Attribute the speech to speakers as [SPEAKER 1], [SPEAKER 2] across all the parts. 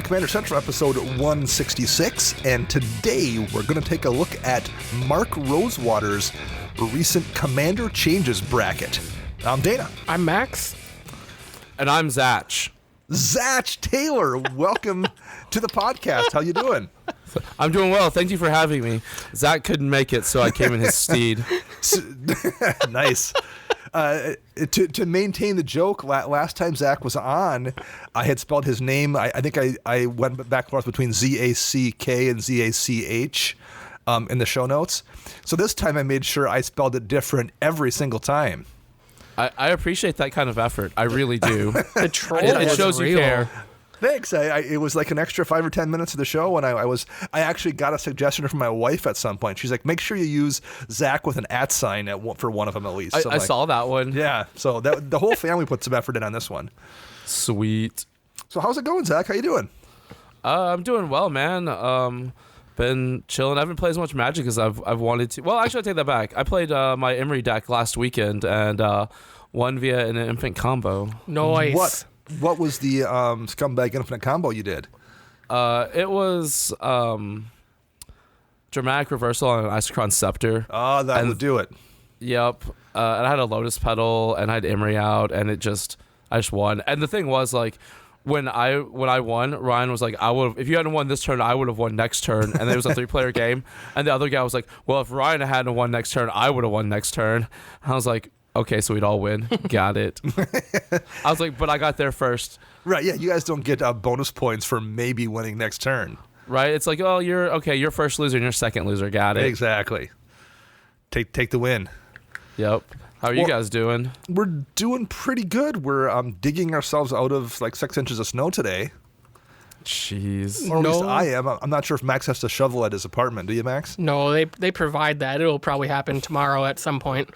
[SPEAKER 1] to Commander Central episode 166, and today we're going to take a look at Mark Rosewater's recent Commander Changes bracket. I'm Dana.
[SPEAKER 2] I'm Max.
[SPEAKER 3] And I'm Zach.
[SPEAKER 1] Zach Taylor, welcome to the podcast. How you doing?
[SPEAKER 3] I'm doing well. Thank you for having me. Zach couldn't make it, so I came in his stead.
[SPEAKER 1] Nice. To maintain the joke, last time Zach was on, I had spelled his name. I think I went back and forth between Z-A-C-K and Z-A-C-H in the show notes. So this time I made sure I spelled it different every single time.
[SPEAKER 3] I appreciate that kind of effort. I really do.
[SPEAKER 2] The troll
[SPEAKER 3] It
[SPEAKER 2] was
[SPEAKER 3] shows you
[SPEAKER 2] real.
[SPEAKER 3] care.
[SPEAKER 1] Thanks. It was like an extra 5 or 10 minutes of the show, and I actually got a suggestion from my wife at some point. She's like, make sure you use Zach with an @ sign for one of them at least. So
[SPEAKER 3] I saw that one.
[SPEAKER 1] Yeah. So the whole family put some effort in on this one.
[SPEAKER 3] Sweet.
[SPEAKER 1] So how's it going, Zach? How you doing?
[SPEAKER 3] I'm doing well, man. Been chilling. I haven't played as much Magic as I've wanted to. Well, actually, I take that back. I played my Emery deck last weekend and won via an infant combo.
[SPEAKER 2] Nice.
[SPEAKER 1] What was the Scumbag Infinite combo you did?
[SPEAKER 3] It was Dramatic Reversal on an Isochron Scepter.
[SPEAKER 1] Oh, that would do it.
[SPEAKER 3] Yep. And I had a Lotus Petal and I had Emery out, and I just won. And the thing was, like, when I won, Ryan was like, if you hadn't won this turn, I would have won next turn. And it was a 3-player game. And the other guy was like, well, if Ryan hadn't won next turn, I would have won next turn. And I was like, okay, so we'd all win. Got it. I was like, but I got there first.
[SPEAKER 1] Right, yeah, you guys don't get bonus points for maybe winning next turn.
[SPEAKER 3] Right? It's like, oh, you're first loser and you're second loser. Got it.
[SPEAKER 1] Exactly. Take the win.
[SPEAKER 3] Yep. How are you guys doing?
[SPEAKER 1] We're doing pretty good. We're digging ourselves out of like 6 inches of snow today.
[SPEAKER 3] Jeez.
[SPEAKER 1] Or at least I am. I'm not sure if Max has to shovel at his apartment. Do you, Max?
[SPEAKER 2] No, they provide that. It'll probably happen tomorrow at some point.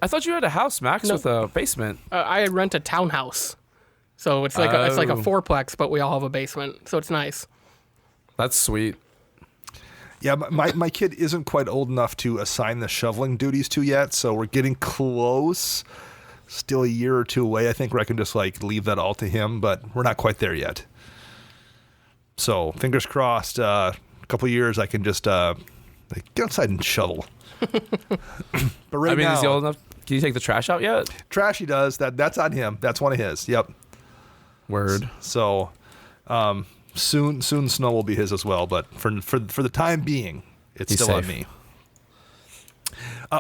[SPEAKER 3] I thought you had a house, Max, with a basement.
[SPEAKER 2] I rent a townhouse, so it's like it's like a fourplex, but we all have a basement, so it's nice.
[SPEAKER 3] That's sweet.
[SPEAKER 1] Yeah, my kid isn't quite old enough to assign the shoveling duties to yet, so we're getting close. Still a year or two away, I think, where I can just like leave that all to him, but we're not quite there yet. So fingers crossed. A couple of years, I can just get outside and shovel. But right now,
[SPEAKER 3] is he old enough? Can you take the trash out yet?
[SPEAKER 1] Trash he does. That's on him. That's one of his. Yep.
[SPEAKER 3] Word.
[SPEAKER 1] So soon snow will be his as well. But for the time being, it's
[SPEAKER 3] He's
[SPEAKER 1] still on
[SPEAKER 3] safe.
[SPEAKER 1] me.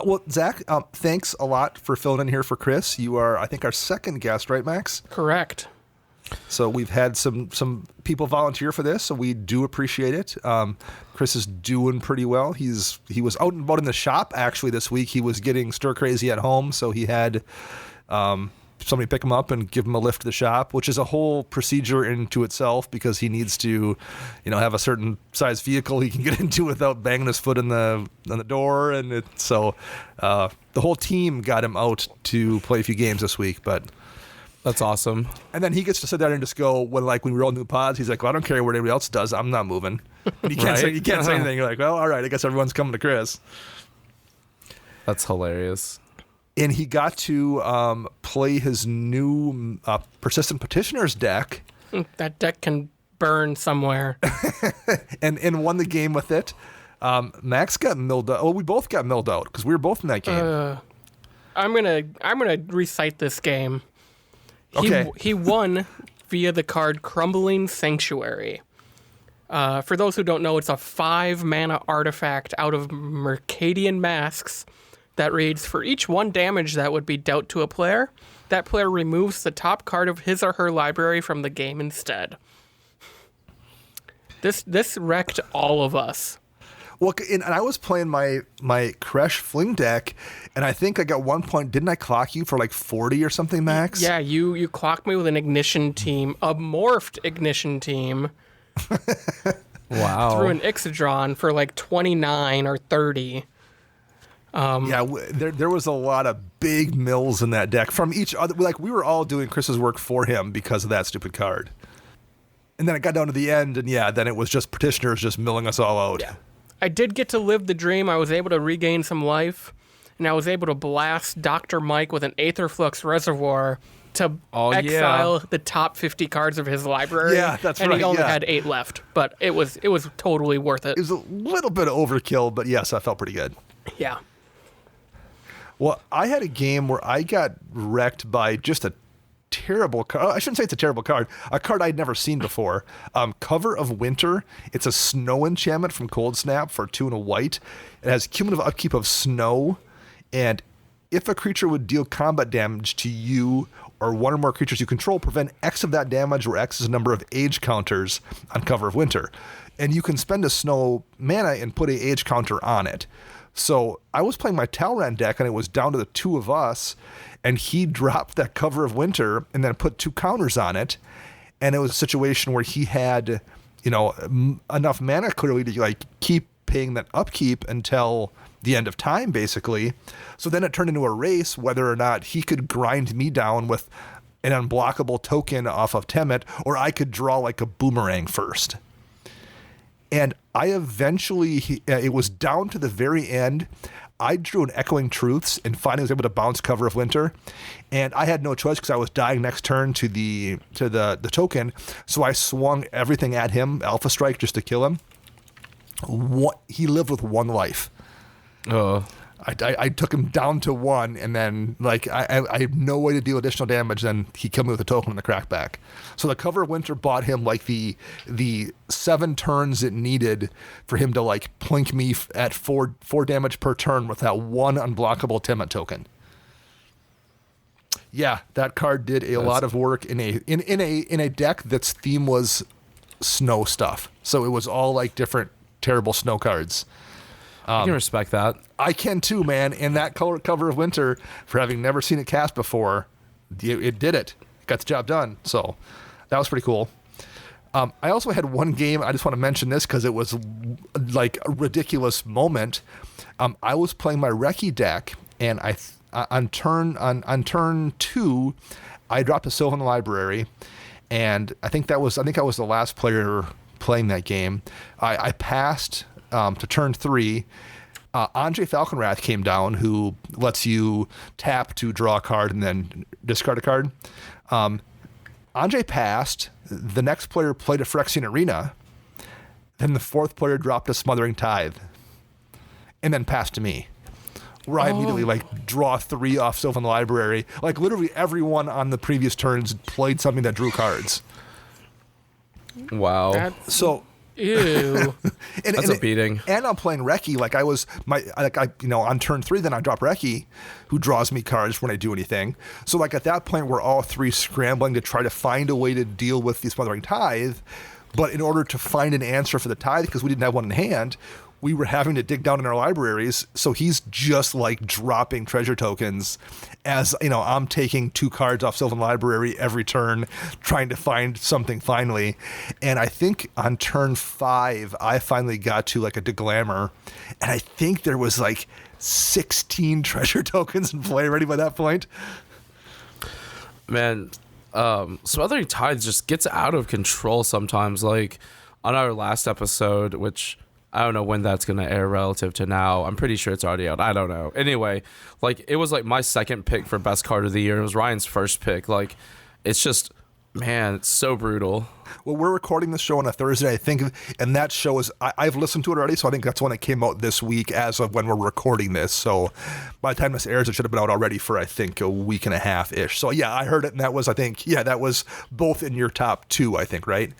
[SPEAKER 1] Well, Zach, thanks a lot for filling in here for Chris. You are, I think, our second guest, right, Max?
[SPEAKER 2] Correct.
[SPEAKER 1] So we've had some people volunteer for this, so we do appreciate it. Chris is doing pretty well. He was out and about in the shop actually this week. He was getting stir crazy at home, so he had somebody pick him up and give him a lift to the shop, which is a whole procedure into itself because he needs to, have a certain size vehicle he can get into without banging his foot on the door, and the whole team got him out to play a few games this week, but.
[SPEAKER 3] That's awesome.
[SPEAKER 1] And then he gets to sit there and just go, when we roll new pods, he's like, well, I don't care what anybody else does. I'm not moving. And you can't say anything. You're like, well, all right, I guess everyone's coming to Chris.
[SPEAKER 3] That's hilarious.
[SPEAKER 1] And he got to play his new Persistent Petitioners deck.
[SPEAKER 2] That deck can burn somewhere.
[SPEAKER 1] and won the game with it. Max got milled out. Well, we both got milled out because we were both in that game.
[SPEAKER 2] I'm gonna recite this game.
[SPEAKER 1] Okay.
[SPEAKER 2] He won via the card Crumbling Sanctuary. For those who don't know, it's a 5-mana artifact out of Mercadian Masks that reads, for each 1 damage that would be dealt to a player, that player removes the top card of his or her library from the game instead. This wrecked all of us.
[SPEAKER 1] Well, and I was playing my Kresh Fling deck, and I think like at one point, didn't I clock you for like 40 or something, Max?
[SPEAKER 2] Yeah, you clocked me with an Ignition Team, a morphed Ignition Team.
[SPEAKER 3] Wow.
[SPEAKER 2] Through an Ixodron for like 29 or 30.
[SPEAKER 1] Yeah, there was a lot of big mills in that deck from each other. Like we were all doing Chris's work for him because of that stupid card. And then it got down to the end, and then it was just Petitioners just milling us all out.
[SPEAKER 2] Yeah. I did get to live the dream. I was able to regain some life, and I was able to blast Dr. Mike with an Aetherflux Reservoir to exile the top 50 cards of his library.
[SPEAKER 1] Yeah, that's
[SPEAKER 2] and
[SPEAKER 1] right,
[SPEAKER 2] he only
[SPEAKER 1] yeah.
[SPEAKER 2] had 8 left, but it was totally worth it.
[SPEAKER 1] It was a little bit of overkill, but yes, that felt pretty good.
[SPEAKER 2] Yeah.
[SPEAKER 1] Well, I had a game where I got wrecked by just a terrible card. I shouldn't say it's a terrible card. A card I'd never seen before. Cover of Winter. It's a snow enchantment from Cold Snap for 2 and a white. It has cumulative upkeep of snow, and if a creature would deal combat damage to you or one or more creatures you control, prevent X of that damage, where X is the number of age counters on Cover of Winter. And you can spend a snow mana and put a age counter on it. So I was playing my Talrand deck, and it was down to the 2 of us, and he dropped that Cover of Winter and then put 2 counters on it. And it was a situation where he had, enough mana clearly to like keep paying that upkeep until the end of time, basically. So then it turned into a race whether or not he could grind me down with an unblockable token off of Temet, or I could draw like a boomerang first. And I eventually, it was down to the very end, I drew an Echoing Truths and finally was able to bounce Cover of Winter. And I had no choice because I was dying next turn to the token. So I swung everything at him, Alpha Strike, just to kill him. He lived with 1 life. I took him down to 1, and then I had no way to deal additional damage. Then he killed me with a token in the crackback. So the Cover of Winter bought him like the 7 turns it needed for him to like plink me at 4 damage per turn with that 1 unblockable Temet token. Yeah, that card did a lot of work in a deck that's theme was snow stuff. So it was all like different terrible snow cards.
[SPEAKER 3] I can respect that.
[SPEAKER 1] I can too, man. And that Cover of Winter, for having never seen it cast before, it did it. Got the job done. So that was pretty cool. I also had one game. I just want to mention this because it was like a ridiculous moment. I was playing my Reki deck, and on turn 2, I dropped a Sylvan Library, and I think I was the last player playing that game. I passed to turn 3. Andre Falconwrath came down, who lets you tap to draw a card and then discard a card. Andre passed. The next player played a Phyrexian Arena. Then the 4th player dropped a Smothering Tithe, and then passed to me, where I immediately draw 3 off Sylvan Library. Like literally everyone on the previous turns played something that drew cards.
[SPEAKER 3] Wow.
[SPEAKER 2] Ew.
[SPEAKER 3] That's a beating.
[SPEAKER 1] And I'm playing Reki. On turn 3, then I drop Reki, who draws me cards when I do anything. So at that point, we're all 3 scrambling to try to find a way to deal with the Smothering Tithe. But in order to find an answer for the Tithe, because we didn't have one in hand, we were having to dig down in our libraries. So he's just dropping treasure tokens as, I'm taking 2 cards off Sylvan Library every turn, trying to find something finally. And I think on turn 5, I finally got to a Deglammer, and I think there was 16 treasure tokens in play already by that point.
[SPEAKER 3] Man, Smothering Tides just gets out of control sometimes. Like on our last episode, which I don't know when that's going to air relative to now. I'm pretty sure it's already out. I don't know. Anyway, it was my second pick for best card of the year. It was Ryan's first pick. It's just, man, it's so brutal.
[SPEAKER 1] Well, we're recording this show on a Thursday, I think, and that show is, I've listened to it already, so I think that's when it came out this week as of when we're recording this. So by the time this airs, it should have been out already for, I think, a week and a half-ish. So yeah, I heard it, and that was, I think, that was both in your top 2, I think, right?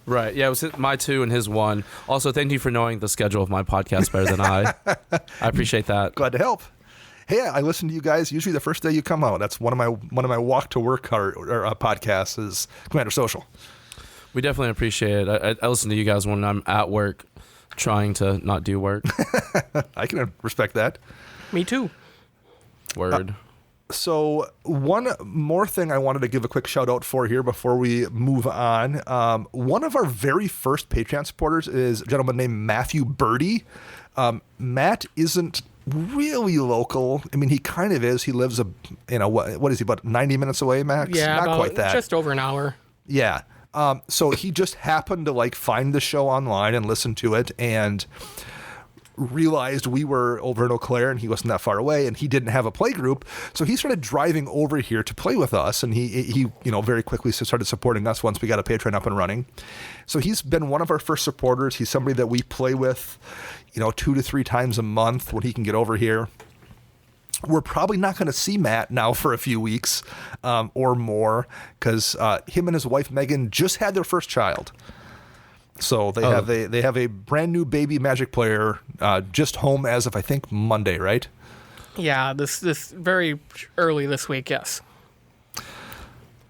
[SPEAKER 3] Right. Yeah, it was my 2 and his 1. Also, thank you for knowing the schedule of my podcast better than I. I appreciate that.
[SPEAKER 1] Glad to help. Hey, I listen to you guys usually the first day you come out. That's one of my walk to work podcasts is Commander Social.
[SPEAKER 3] We definitely appreciate it. I listen to you guys when I'm at work trying to not do work.
[SPEAKER 1] I can respect that.
[SPEAKER 2] Me too.
[SPEAKER 3] Word.
[SPEAKER 1] So one more thing I wanted to give a quick shout out for here before we move on. One of our very first Patreon supporters is a gentleman named Matthew Birdie. Matt isn't really local. I mean, he kind of is. He lives what is he, about 90 minutes away, Max?
[SPEAKER 2] Yeah,
[SPEAKER 1] not quite that.
[SPEAKER 2] Just over an hour.
[SPEAKER 1] Yeah. So he just happened to find the show online and listen to it, and realized we were over in Eau Claire and he wasn't that far away and he didn't have a play group. So he started driving over here to play with us. And he very quickly started supporting us once we got a Patreon up and running. So he's been one of our first supporters. He's somebody that we play with, 2 to 3 times a month when he can get over here. We're probably not going to see Matt now for a few weeks or more because him and his wife, Megan, just had their first child. So they have a brand new baby Magic player just home as of I think Monday, right?
[SPEAKER 2] Yeah, this very early this week, yes.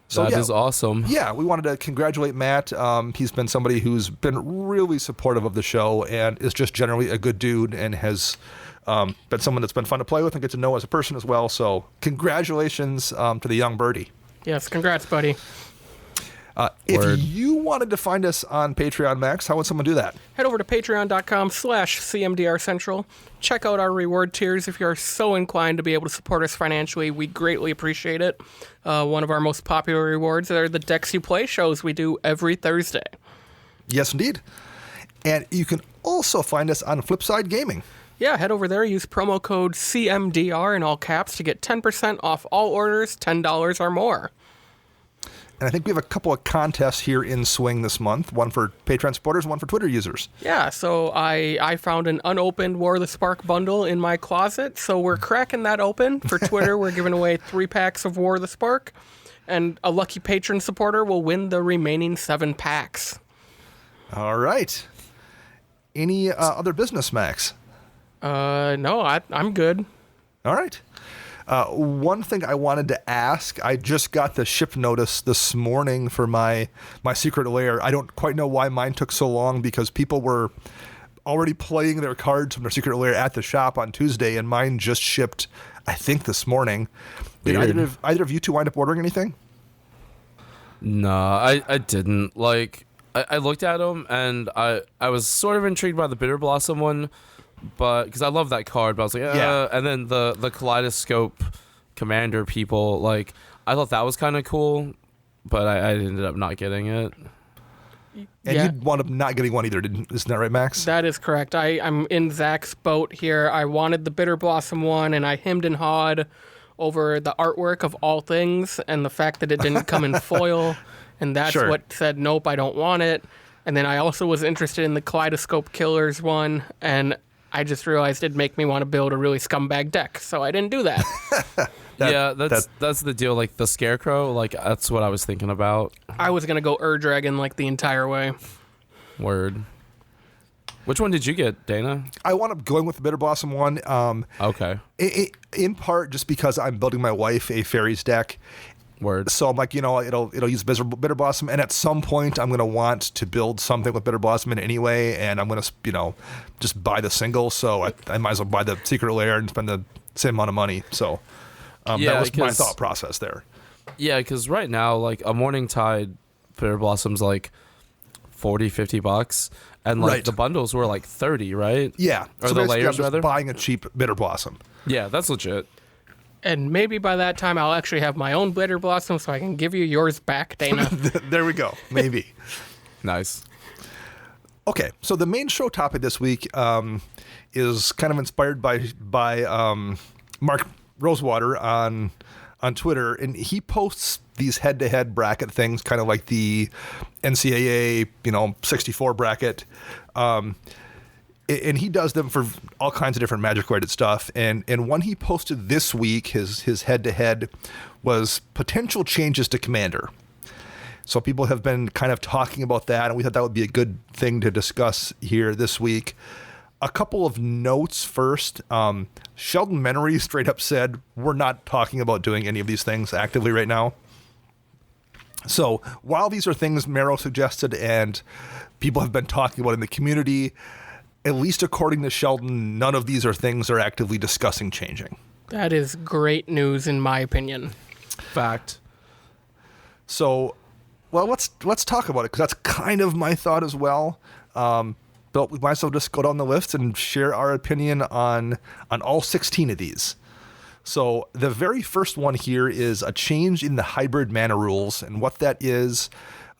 [SPEAKER 3] So that is awesome.
[SPEAKER 1] Yeah, we wanted to congratulate Matt. He's been somebody who's been really supportive of the show and is just generally a good dude and has been someone that's been fun to play with and get to know as a person as well. So congratulations to the young birdie.
[SPEAKER 2] Yes, congrats, buddy.
[SPEAKER 1] If you wanted to find us on Patreon, Max, how would someone do that?
[SPEAKER 2] Head over to patreon.com/CMDR Central. Check out our reward tiers if you're so inclined to be able to support us financially. We greatly appreciate it. One of our most popular rewards are the Decks You Play shows we do every Thursday.
[SPEAKER 1] Yes, indeed. And you can also find us on Flipside Gaming.
[SPEAKER 2] Yeah, head over there. Use promo code CMDR in all caps to get 10% off all orders, $10 or more.
[SPEAKER 1] And I think we have a couple of contests here in swing this month. One for Patreon supporters, one for Twitter users.
[SPEAKER 2] Yeah, so I found an unopened War of the Spark bundle in my closet, so we're cracking that open. For Twitter, we're giving away 3 packs of War of the Spark, and a lucky patron supporter will win the remaining 7 packs.
[SPEAKER 1] All right. Any other business, Max?
[SPEAKER 2] No, I'm good.
[SPEAKER 1] All right. One thing I wanted to ask, I just got the ship notice this morning for my secret lair. I don't quite know why mine took so long because people were already playing their cards from their secret lair at the shop on Tuesday, and mine just shipped, I think, this morning. Did either of you two wind up ordering anything?
[SPEAKER 3] No, I didn't. Like, I looked at them, and I was sort of intrigued by the Bitter Blossom one, but because I love that card, but I was like, yeah. And then the Kaleidoscope Commander people, like, I thought that was kind of cool, but I ended up not getting it.
[SPEAKER 1] And you'd wound up not getting one either, isn't that right, Max?
[SPEAKER 2] That is correct. I'm in Zach's boat here. I wanted the Bitter Blossom one, and I hemmed and hawed over the artwork of all things and the fact that it didn't come in foil, and that's what said, nope, I don't want it. And then I also was interested in the Kaleidoscope Killers one, and I just realized it'd make me want to build a really scumbag deck, so I didn't do that.
[SPEAKER 3] That's the deal. Like the Scarecrow, like that's what I was thinking about.
[SPEAKER 2] I was gonna go Ur-Dragon like the entire way.
[SPEAKER 3] Word. Which one did you get, Dana?
[SPEAKER 1] I wound up going with the Bitter Blossom one.
[SPEAKER 3] Okay.
[SPEAKER 1] In part just because I'm building my wife a fairies deck.
[SPEAKER 3] Word.
[SPEAKER 1] So I'm like, it'll use Bitter Blossom, and at some point I'm gonna want to build something with Bitter Blossom in it anyway, and I'm gonna just buy the single. So I might as well buy the Secret Lair and spend the same amount of money. So that was my thought process there.
[SPEAKER 3] Yeah, because right now, like a Morning Tide Bitter Blossom's like $40-$50, and like the bundles were like 30, right?
[SPEAKER 1] Yeah,
[SPEAKER 3] or
[SPEAKER 1] so
[SPEAKER 3] the layers
[SPEAKER 1] I'm
[SPEAKER 3] rather.
[SPEAKER 1] Buying a cheap Bitter Blossom.
[SPEAKER 3] Yeah, that's legit.
[SPEAKER 2] And maybe by that time I'll actually have my own Bitter Blossom, so I can give you yours back, Dana.
[SPEAKER 1] There we go. Maybe.
[SPEAKER 3] Nice.
[SPEAKER 1] Okay, so the main show topic this week is kind of inspired by Mark Rosewater on Twitter, and he posts these head-to-head bracket things, kind of like the NCAA 64 bracket. And he does them for all kinds of different Magic-related stuff. And one he posted this week, his head-to-head, was potential changes to Commander. So people have been kind of talking about that, and we thought that would be a good thing to discuss here this week. A couple of notes first. Sheldon Menery straight up said, we're not talking about doing any of these things actively right now. So while these are things Mero suggested and people have been talking about in the community, at least according to Sheldon, none of these are things they're actively discussing changing.
[SPEAKER 2] That is great news, in my opinion.
[SPEAKER 3] Fact.
[SPEAKER 1] So, well, let's talk about it, because that's kind of my thought as well. But we might as well just go down the list and share our opinion on all 16 of these. So the very first one here is a change in the hybrid mana rules, and what that is,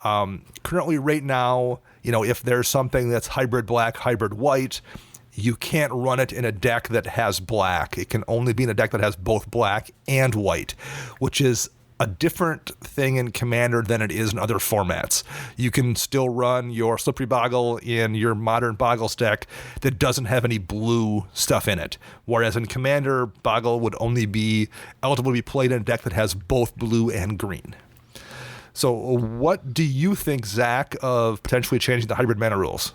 [SPEAKER 1] currently right now, if there's something that's hybrid black, hybrid white, you can't run it in a deck that has black. It can only be in a deck that has both black and white, which is a different thing in Commander than it is in other formats. You can still run your Slippery Boggle in your Modern Boggles deck that doesn't have any blue stuff in it. Whereas in Commander, Boggle would only be eligible to be played in a deck that has both blue and green. So what do you think, Zach, of potentially changing the hybrid mana rules?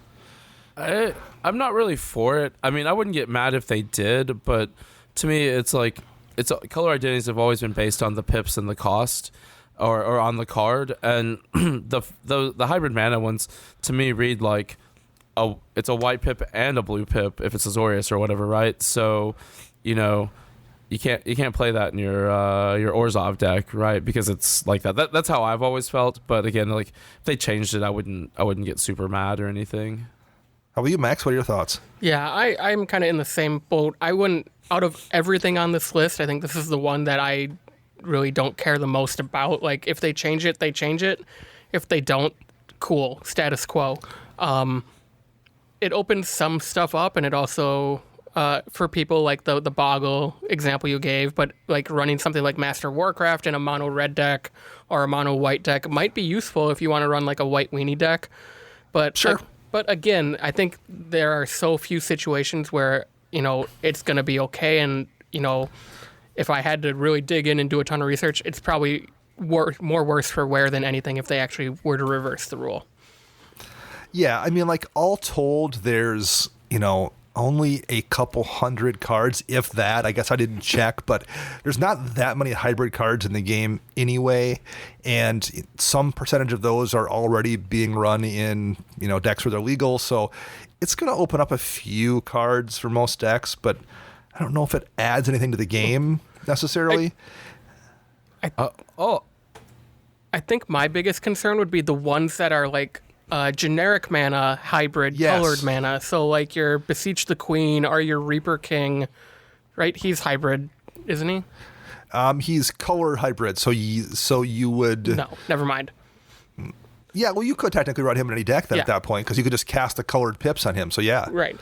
[SPEAKER 3] I'm not really for it. I mean, I wouldn't get mad if they did, but to me, it's like color identities have always been based on the pips and the cost, or on the card, and the hybrid mana ones to me read like it's a white pip and a blue pip if it's Azorius or whatever, right? So, you know, you can't play that in your Orzhov deck, right? Because it's like that. That's how I've always felt. But again, like if they changed it, I wouldn't get super mad or anything.
[SPEAKER 1] How about you, Max? What are your thoughts?
[SPEAKER 2] Yeah, I'm kind of in the same boat. I wouldn't, out of everything on this list, I think this is the one that I really don't care the most about. Like, if they change it, they change it. If they don't, cool, status quo. It opens some stuff up, and it also, for people like the Boggle example you gave, but like running something like Master Warcraft in a mono red deck or a mono white deck might be useful if you want to run like a white weenie deck. But
[SPEAKER 1] Sure.
[SPEAKER 2] But again, I think there are so few situations where, you know, it's going to be okay. And, you know, if I had to really dig in and do a ton of research, it's probably more worse for wear than anything if they actually were to reverse the rule.
[SPEAKER 1] Yeah, I mean, like, all told, there's, you know, only a couple hundred cards, if that. I guess I didn't check, but there's not that many hybrid cards in the game anyway, and some percentage of those are already being run in, you know, decks where they're legal, so it's going to open up a few cards for most decks, but I don't know if it adds anything to the game necessarily.
[SPEAKER 2] I think my biggest concern would be the ones that are like generic mana, hybrid,
[SPEAKER 1] Yes.
[SPEAKER 2] colored mana. So like your Beseech the Queen or your Reaper King, right? He's hybrid, isn't he?
[SPEAKER 1] He's color hybrid, so you would...
[SPEAKER 2] No, never mind.
[SPEAKER 1] Yeah, well, you could technically run him in any deck then at that point, because you could just cast the colored pips on him, so yeah.
[SPEAKER 2] Right.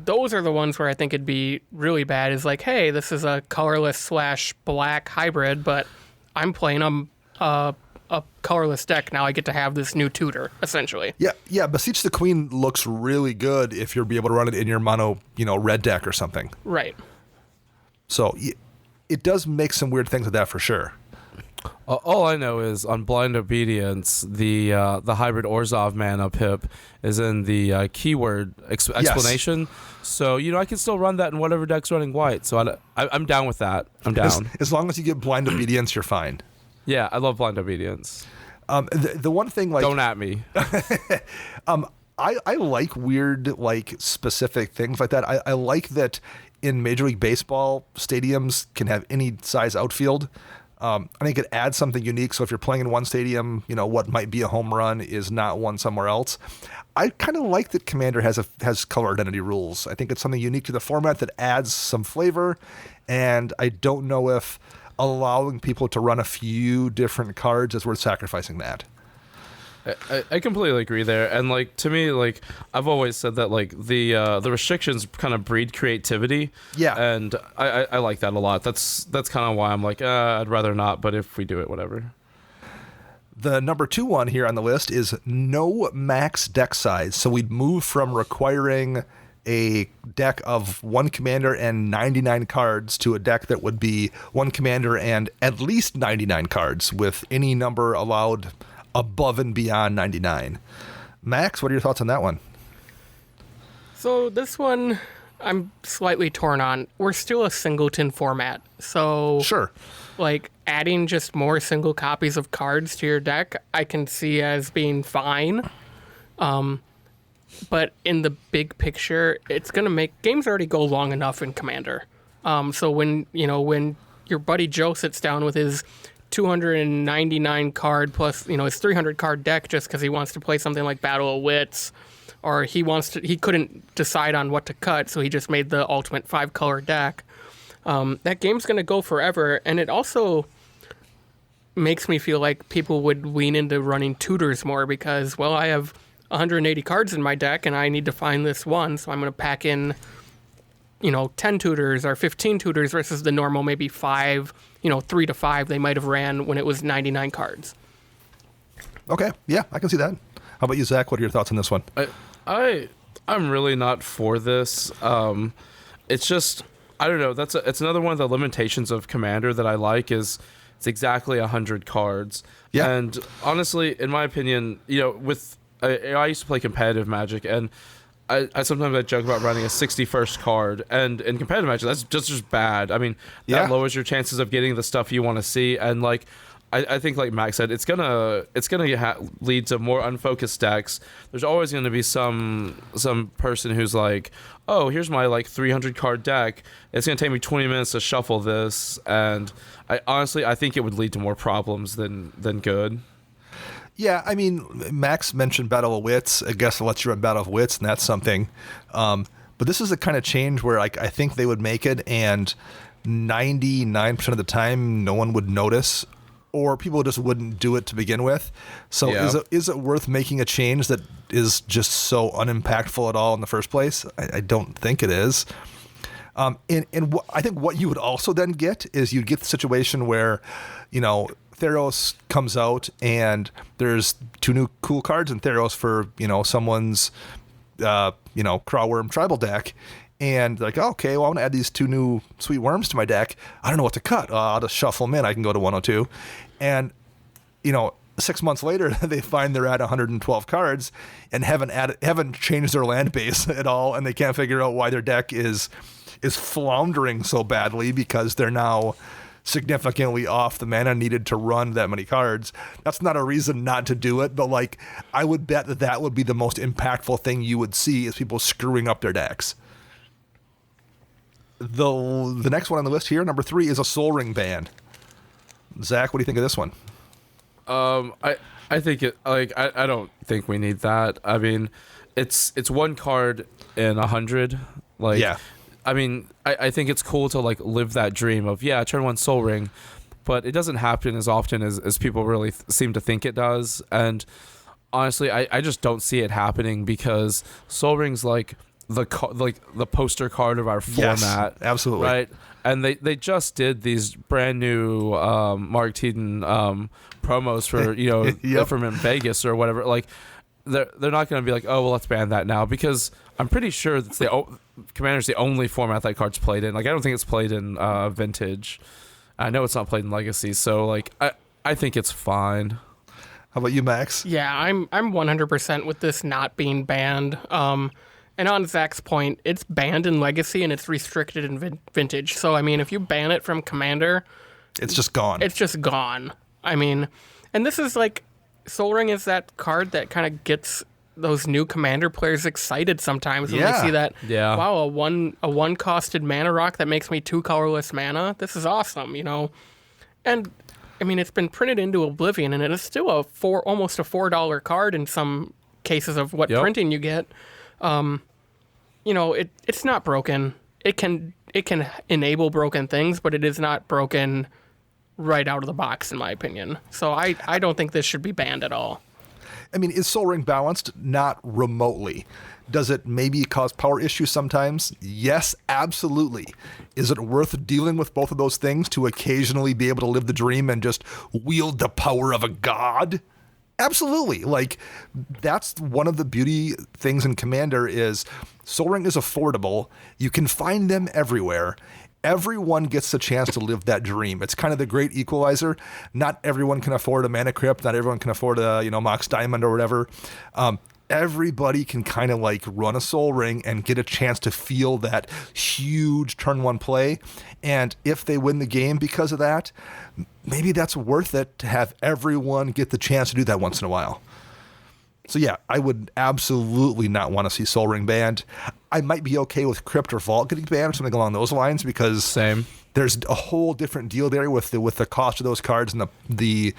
[SPEAKER 2] Those are the ones where I think it'd be really bad is like, hey, this is a colorless / black hybrid, but I'm playing a colorless deck. Now I get to have this new tutor, essentially.
[SPEAKER 1] Yeah. Beseech the Queen looks really good if you'll be able to run it in your mono, you know, red deck or something.
[SPEAKER 2] Right.
[SPEAKER 1] So it does make some weird things with that for sure.
[SPEAKER 3] All I know is on Blind Obedience, the hybrid Orzhov mana pip is in the keyword explanation. So, you know, I can still run that in whatever deck's running white. So I'm down with that. I'm down.
[SPEAKER 1] As long as you get Blind Obedience, you're fine.
[SPEAKER 3] Yeah, I love Blind Obedience.
[SPEAKER 1] The one thing, like,
[SPEAKER 3] Don't at me.
[SPEAKER 1] I like weird, like, specific things like that. I like that in Major League Baseball, stadiums can have any size outfield. I think it adds something unique. So if you're playing in one stadium, you know, what might be a home run is not one somewhere else. I kind of like that Commander has color identity rules. I think it's something unique to the format that adds some flavor. And I don't know if allowing people to run a few different cards is worth sacrificing that.
[SPEAKER 3] I completely agree there, and like to me, like I've always said that like the restrictions kind of breed creativity.
[SPEAKER 1] Yeah,
[SPEAKER 3] and I like that a lot. That's kind of why I'm like I'd rather not, but if we do it, whatever.
[SPEAKER 1] The number 2 one here on the list is no max deck size. So we'd move from requiring a deck of 1 commander and 99 cards to a deck that would be 1 commander and at least 99 cards, with any number allowed above and beyond 99. Max, what are your thoughts on that one?
[SPEAKER 2] So this one, I'm slightly torn on. We're still a singleton format. So
[SPEAKER 1] Sure.
[SPEAKER 2] like adding just more single copies of cards to your deck, I can see as being fine. But in the big picture, it's going to make games already go long enough in Commander. So when your buddy Joe sits down with his 299 card plus, his 300 card deck just because he wants to play something like Battle of Wits, or he couldn't decide on what to cut, so he just made the ultimate 5-color deck. That game's going to go forever, and it also makes me feel like people would lean into running tutors more because, well, I have 180 cards in my deck, and I need to find this one, so I'm going to pack in, 10 tutors or 15 tutors versus the normal maybe 5, 3 to 5 they might have ran when it was 99 cards.
[SPEAKER 1] Okay, yeah, I can see that. How about you, Zach? What are your thoughts on this one?
[SPEAKER 3] I'm really not for this. It's just, I don't know. It's another one of the limitations of Commander that I like is it's exactly 100 cards.
[SPEAKER 1] Yeah.
[SPEAKER 3] And honestly, in my opinion, I used to play competitive Magic, and I sometimes joke about running a 61st card, and in competitive Magic, that's just bad. I mean, that lowers your chances of getting the stuff you want to see, and like, I think like Max said, it's gonna lead to more unfocused decks. There's always gonna be some person who's like, oh, here's my like 300 card deck. It's gonna take me 20 minutes to shuffle this, and I think it would lead to more problems than good.
[SPEAKER 1] Yeah, I mean, Max mentioned Battle of Wits. I guess it lets you run Battle of Wits, and that's something. But this is the kind of change where I think they would make it, and 99% of the time, no one would notice, or people just wouldn't do it to begin with. So is it worth making a change that is just so unimpactful at all in the first place? I don't think it is. I think what you would also then get is you'd get the situation where, Theros comes out and there's 2 new cool cards in Theros for, someone's, Crawworm tribal deck. And like, okay, well, I want to add these 2 new sweet worms to my deck. I don't know what to cut. I'll just shuffle them in. I can go to 102. And, 6 months later, they find they're at 112 cards and haven't changed their land base at all. And they can't figure out why their deck is floundering so badly because they're now significantly off the mana needed to run that many cards. That's not a reason not to do it, but like, I would bet that would be the most impactful thing you would see is people screwing up their decks. The next one on the list here, number 3, is a Sol Ring ban. Zach, what do you think of this one?
[SPEAKER 3] I think it I don't think we need that. I mean, it's 1 card in 100. Like, yeah. I mean, I think it's cool to like live that dream of turn 1 Sol Ring, but it doesn't happen as often as people really seem to think it does. And honestly, I just don't see it happening because Sol Ring's like the poster card of our format.
[SPEAKER 1] Yes, absolutely.
[SPEAKER 3] Right? And they just did these brand new Mark Teeden promos for
[SPEAKER 1] yep.
[SPEAKER 3] from in Vegas or whatever. Like they're not going to be like, oh well, let's ban that now, because I'm pretty sure that's Commander's the only format that card's played in. Like I don't think it's played in Vintage. I know it's not played in Legacy, so like I think it's fine.
[SPEAKER 1] How about you, Max?
[SPEAKER 2] Yeah, I'm 100% with this not being banned. And on Zach's point, it's banned in Legacy and it's restricted in Vintage. So, I mean, if you ban it from Commander...
[SPEAKER 1] It's just gone.
[SPEAKER 2] It's just gone. I mean, and this is like... Sol Ring is that card that kind of gets those new Commander players excited sometimes when they see that, wow, a one-costed mana rock that makes me 2 colorless mana. This is awesome, And, I mean, it's been printed into oblivion, and it is still almost a $4 card in some cases of what printing you get. It's not broken. It can enable broken things, but it is not broken right out of the box, in my opinion. So I don't think this should be banned at all.
[SPEAKER 1] I mean, is Sol Ring balanced? Not remotely. Does it maybe cause power issues sometimes? Yes, absolutely. Is it worth dealing with both of those things to occasionally be able to live the dream and just wield the power of a god? Absolutely. Like, that's one of the beauty things in Commander is Sol Ring is affordable. You can find them everywhere. Everyone gets the chance to live that dream. It's kind of the great equalizer. Not everyone can afford a Mana Crypt. Not everyone can afford a, Mox Diamond or whatever. Everybody can kind of like run a Sol Ring and get a chance to feel that huge turn 1 play. And if they win the game because of that, maybe that's worth it to have everyone get the chance to do that once in a while. So yeah, I would absolutely not want to see Sol Ring banned. I might be okay with Crypt or Vault getting banned or something along those lines because there's a whole different deal there with the cost of those cards and the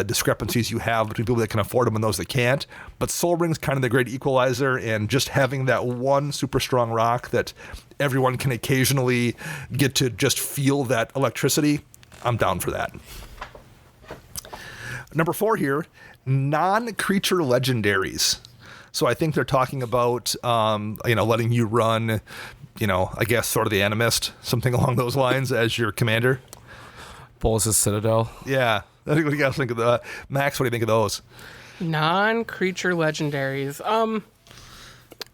[SPEAKER 1] discrepancies you have between people that can afford them and those that can't. But Sol Ring's kind of the great equalizer, and just having that one super strong rock that everyone can occasionally get to just feel that electricity, I'm down for that. Number 4 here, non-creature legendaries. So I think they're talking about, letting you run, I guess sort of the Animist, something along those lines as your commander.
[SPEAKER 3] Bolas' Citadel.
[SPEAKER 1] Yeah. What do you guys think of that? Max, what do you think of those?
[SPEAKER 2] Non-creature legendaries.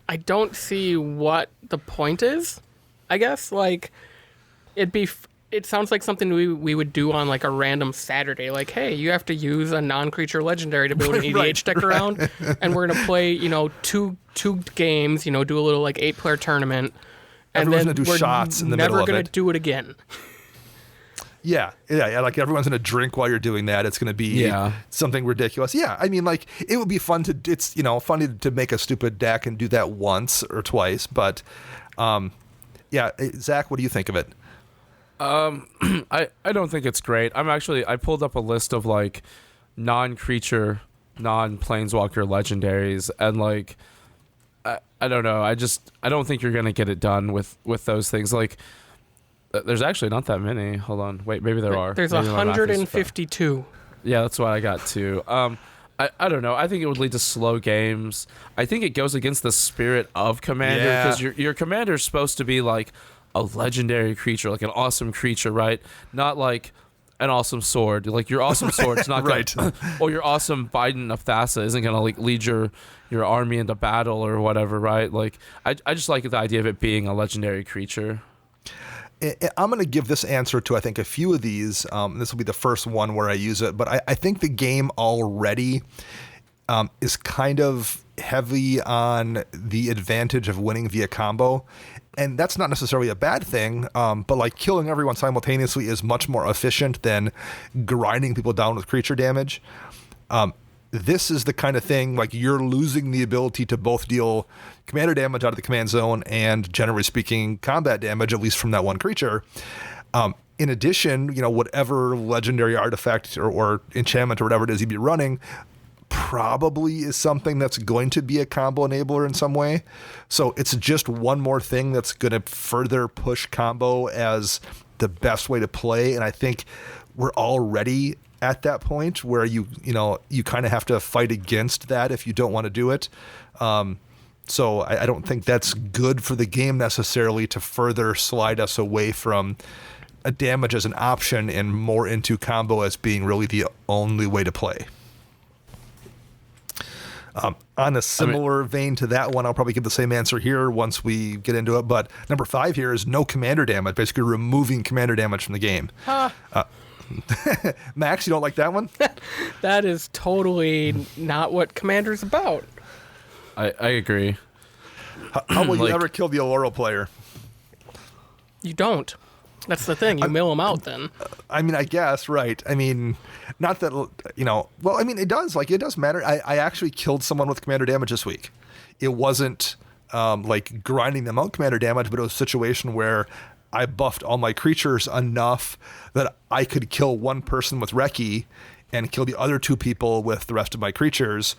[SPEAKER 2] I don't see what the point is. I guess it sounds like something we would do on like a random Saturday. Like, hey, you have to use a non-creature legendary to build an EDH deck around, and we're gonna play, two games. Do a little like 8-player tournament, and
[SPEAKER 1] Everyone's
[SPEAKER 2] then
[SPEAKER 1] gonna do
[SPEAKER 2] we're
[SPEAKER 1] shots in the middle of
[SPEAKER 2] never
[SPEAKER 1] it.
[SPEAKER 2] gonna do it again.
[SPEAKER 1] Yeah. Like everyone's going to drink while you're doing that. It's going to be something ridiculous. Yeah. I mean, like it would be fun funny to make a stupid deck and do that once or twice. But, Zach, what do you think of it?
[SPEAKER 3] I don't think it's great. I pulled up a list of like non-creature, non-planeswalker legendaries, and like I don't know. I don't think you're gonna get it done with those things. Like there's actually not that many. Hold on, wait, maybe there are.
[SPEAKER 2] There's
[SPEAKER 3] Maybe my math is
[SPEAKER 2] 152.
[SPEAKER 3] Yeah, that's what I got too. I don't know. I think it would lead to slow games. I think it goes against the spirit of Commander because your Commander is supposed to be like a legendary creature, like an awesome creature, right? Not like an awesome sword. Like your awesome sword's not
[SPEAKER 1] right.
[SPEAKER 3] Or your awesome Biden of Thassa isn't gonna like lead your army into battle or whatever, right? Like I just like the idea of it being a legendary creature.
[SPEAKER 1] I'm going to give this answer to, I think, a few of these. This will be the first one where I use it. But I think the game already is kind of heavy on the advantage of winning via combo. And that's not necessarily a bad thing. But like killing everyone simultaneously is much more efficient than grinding people down with creature damage. This is the kind of thing like you're losing the ability to both deal commander damage out of the command zone and, generally speaking, combat damage, at least from that one creature. In addition, whatever legendary artifact or enchantment or whatever it is you'd be running probably is something that's going to be a combo enabler in some way. So it's just one more thing that's going to further push combo as the best way to play. And I think we're already at that point where you kind of have to fight against that if you don't want to do it. So I don't think that's good for the game necessarily to further slide us away from a damage as an option and more into combo as being really the only way to play. On a similar vein to that one, I'll probably give the same answer here once we get into it. But number 5 here is no commander damage, basically removing commander damage from the game. Max, you don't like that one?
[SPEAKER 2] That is totally not what Commander's about.
[SPEAKER 3] I agree.
[SPEAKER 1] How will you ever kill the Allura player?
[SPEAKER 2] You don't. That's the thing. You mill them out then.
[SPEAKER 1] I mean, I guess, right. I mean, not that, well, I mean, it does matter. I actually killed someone with commander damage this week. It wasn't like grinding them out commander damage, but it was a situation where I buffed all my creatures enough that I could kill one person with Reki and kill the other 2 people with the rest of my creatures.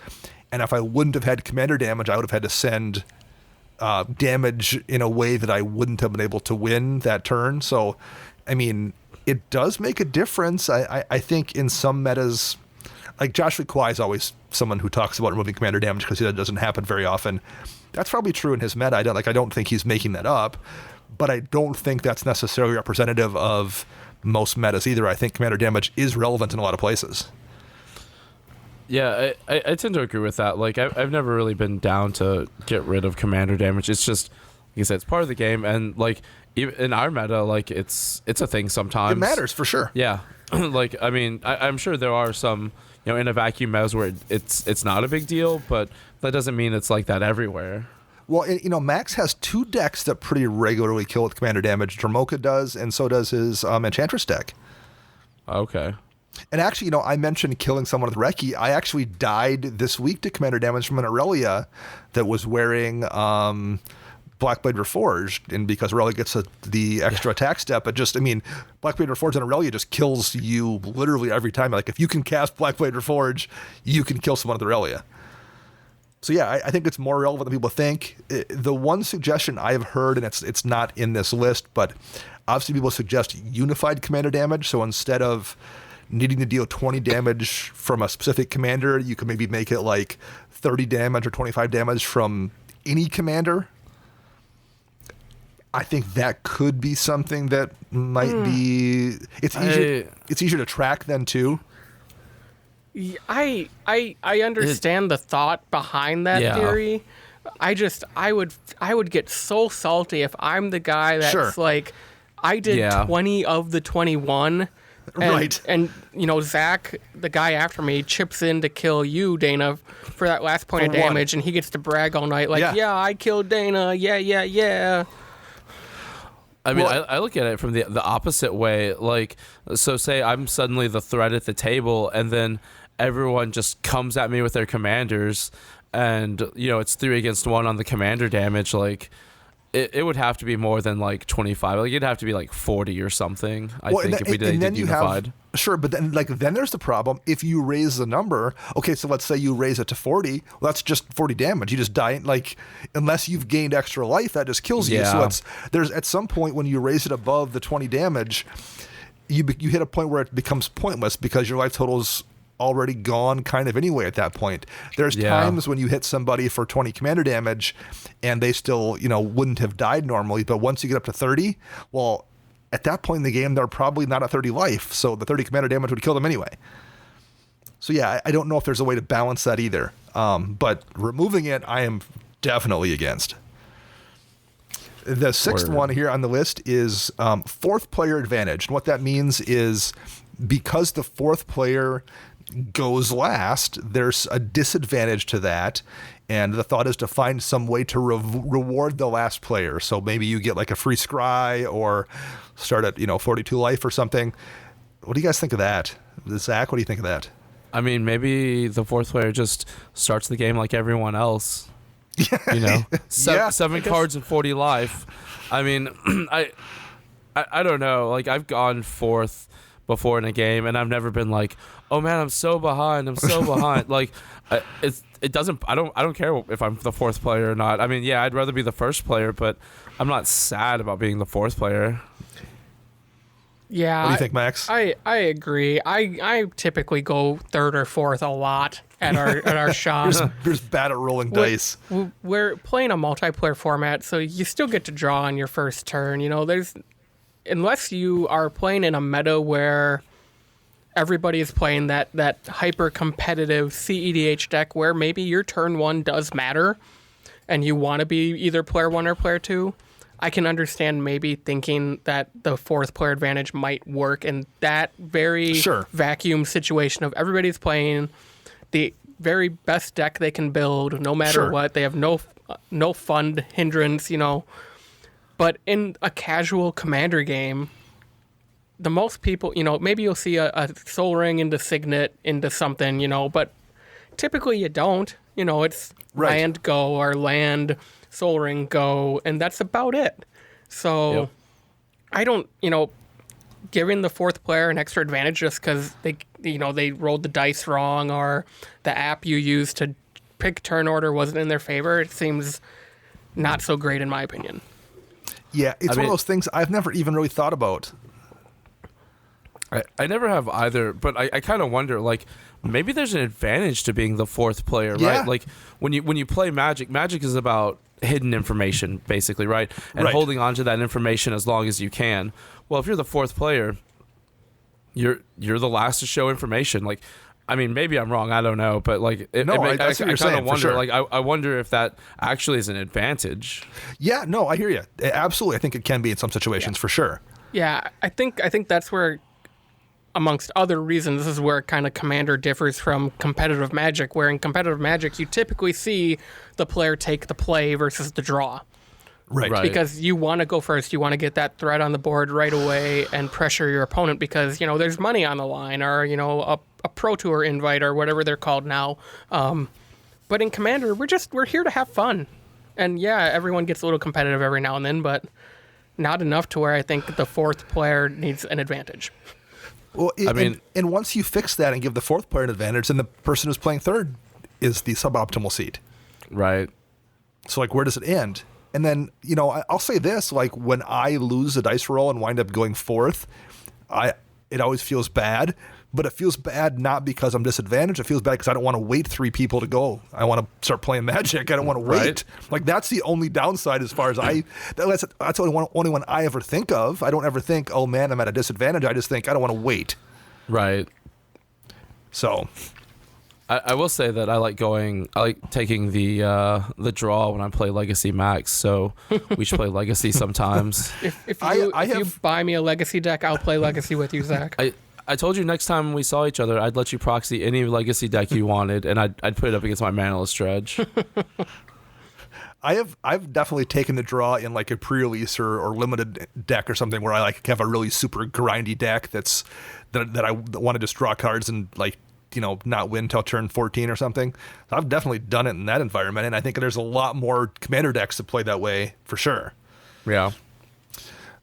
[SPEAKER 1] And if I wouldn't have had commander damage, I would have had to send damage in a way that I wouldn't have been able to win that turn. So, I mean, it does make a difference. I think in some metas, like Josh Kwai is always someone who talks about removing commander damage because that doesn't happen very often. That's probably true in his meta. I don't think he's making that up. But I don't think that's necessarily representative of most metas either. I think commander damage is relevant in a lot of places.
[SPEAKER 3] Yeah, I tend to agree with that. Like, I've never really been down to get rid of commander damage. It's just, like I said, it's part of the game. And, like, even in our meta, like, it's a thing sometimes.
[SPEAKER 1] It matters, for sure.
[SPEAKER 3] Yeah. Like, I mean, I'm sure there are some, in a vacuum metas where it's not a big deal, but that doesn't mean it's like that everywhere.
[SPEAKER 1] Well, Max has 2 decks that pretty regularly kill with commander damage. Dromoka does, and so does his Enchantress deck.
[SPEAKER 3] Okay.
[SPEAKER 1] And actually, I mentioned killing someone with Reki. I actually died this week to commander damage from an Aurelia that was wearing Blackblade Reforged. And because Aurelia gets the extra attack step, Blackblade Reforged and Aurelia just kills you literally every time. Like, if you can cast Blackblade Reforged, you can kill someone with Aurelia. So yeah, I think it's more relevant than people think. The one suggestion I've heard, and it's not in this list, but obviously people suggest unified commander damage. So instead of needing to deal 20 damage from a specific commander, you could maybe make it like 30 damage or 25 damage from any commander. I think that could be something that might be. It's easier to track then too.
[SPEAKER 2] I understand the thought behind that theory. I would get so salty if I'm the guy that's like, I did 20 of the 21. And Zach, the guy after me, chips in to kill you, Dana, for that last point of damage, and he gets to brag all night like, yeah, I killed Dana, yeah.
[SPEAKER 3] I mean, I look at it from the opposite way. Like, so say I'm suddenly the threat at the table, and then everyone just comes at me with their commanders, and it's 3 against 1 on the commander damage. Like, it would have to be more than like 25. Like, it'd have to be like 40 or something. I think if we did unified.
[SPEAKER 1] Sure, but then there's the problem. If you raise the number, okay, so let's say you raise it to 40. Well, that's just 40 damage. You just die. Like, unless you've gained extra life, that just kills you. So there's at some point when you raise it above the 20 damage, you hit a point where it becomes pointless because your life total's already gone kind of anyway at that point. There's times when you hit somebody for 20 commander damage and they still, wouldn't have died normally, but once you get up to 30, well, at that point in the game, they're probably not at 30 life, so the 30 commander damage would kill them anyway. So yeah, I don't know if there's a way to balance that either. But removing it, I am definitely against. The sixth one here on the list is fourth player advantage. And what that means is because the fourth player goes last, there's a disadvantage to that. And the thought is to find some way to reward the last player. So maybe you get like a free scry or start at 42 life or something. What do you guys think of that? Zach, what do you think of that?
[SPEAKER 3] I mean, maybe the fourth player just starts the game like everyone else. 7 cards and 40 life. I mean, I don't know. Like, I've gone fourth before in a game, and I've never been like, oh man, I'm so behind. Like, it doesn't. I don't care if I'm the fourth player or not. I mean, yeah, I'd rather be the first player, but I'm not sad about being the fourth player.
[SPEAKER 2] Yeah.
[SPEAKER 1] What do you think, Max?
[SPEAKER 2] I agree. I typically go third or fourth a lot at our shop.
[SPEAKER 1] You're just bad at rolling dice.
[SPEAKER 2] We're playing a multiplayer format, so you still get to draw on your first turn. Unless you are playing in a meta where everybody is playing that hyper competitive CEDH deck where maybe your turn 1 does matter and you want to be either player 1 or player 2. I can understand maybe thinking that the fourth player advantage might work in that very vacuum situation of everybody's playing the very best deck they can build no matter what. They have no fund hindrance, But in a casual commander game, the most people, maybe you'll see a Soul Ring into Signet into something, but typically you don't. It's land go or land Soul Ring go, and that's about it. So I don't, giving the fourth player an extra advantage just because they rolled the dice wrong or the app you used to pick turn order wasn't in their favor. It seems not so great in my opinion.
[SPEAKER 1] Yeah, it's one of those things I've never even really thought about.
[SPEAKER 3] I never have either, but I kind of wonder, like, maybe there's an advantage to being the fourth player, right? Like, when you play Magic is about hidden information, basically, right? And holding on to that information as long as you can. Well, if you're the fourth player, you're the last to show information. Like, I mean, maybe I'm wrong, I don't know, but like, I kind of wonder, like, I wonder if that actually is an advantage.
[SPEAKER 1] Yeah, no, I hear you. Absolutely, I think it can be in some situations for sure.
[SPEAKER 2] Yeah, I think that's where, amongst other reasons, this is where kind of Commander differs from competitive Magic, where in competitive Magic, you typically see the player take the play versus the draw.
[SPEAKER 1] Right.
[SPEAKER 2] Because you want to go first. You want to get that threat on the board right away and pressure your opponent because, there's money on the line or, a Pro Tour invite or whatever they're called now. But in Commander, we're here to have fun. And yeah, everyone gets a little competitive every now and then, but not enough to where I think the fourth player needs an advantage.
[SPEAKER 1] Well, and once you fix that and give the fourth player an advantage, then the person who's playing third is the suboptimal seed.
[SPEAKER 3] Right.
[SPEAKER 1] So, like, where does it end? And then, I'll say this, like, when I lose a dice roll and wind up going fourth, it always feels bad but it feels bad not because I'm disadvantaged. It feels bad because I don't want to wait 3 people to go. I want to start playing Magic. I don't want to wait.
[SPEAKER 3] Right.
[SPEAKER 1] Like, that's the only downside as far as that's the only one I ever think of. I don't ever think, oh man, I'm at a disadvantage. I just think I don't want to wait.
[SPEAKER 3] Right.
[SPEAKER 1] So
[SPEAKER 3] I will say that I like taking the draw when I play Legacy Max, so we should play Legacy sometimes.
[SPEAKER 2] If you buy me a Legacy deck, I'll play Legacy with you, Zach.
[SPEAKER 3] I told you next time we saw each other, I'd let you proxy any Legacy deck you wanted, and I'd put it up against my Manaless Dredge.
[SPEAKER 1] I've definitely taken the draw in like a pre-release or limited deck or something where I like have a really super grindy deck that I want to just draw cards and like, not win till turn 14 or something. So I've definitely done it in that environment, and I think there's a lot more commander decks that play that way for sure.
[SPEAKER 3] Yeah.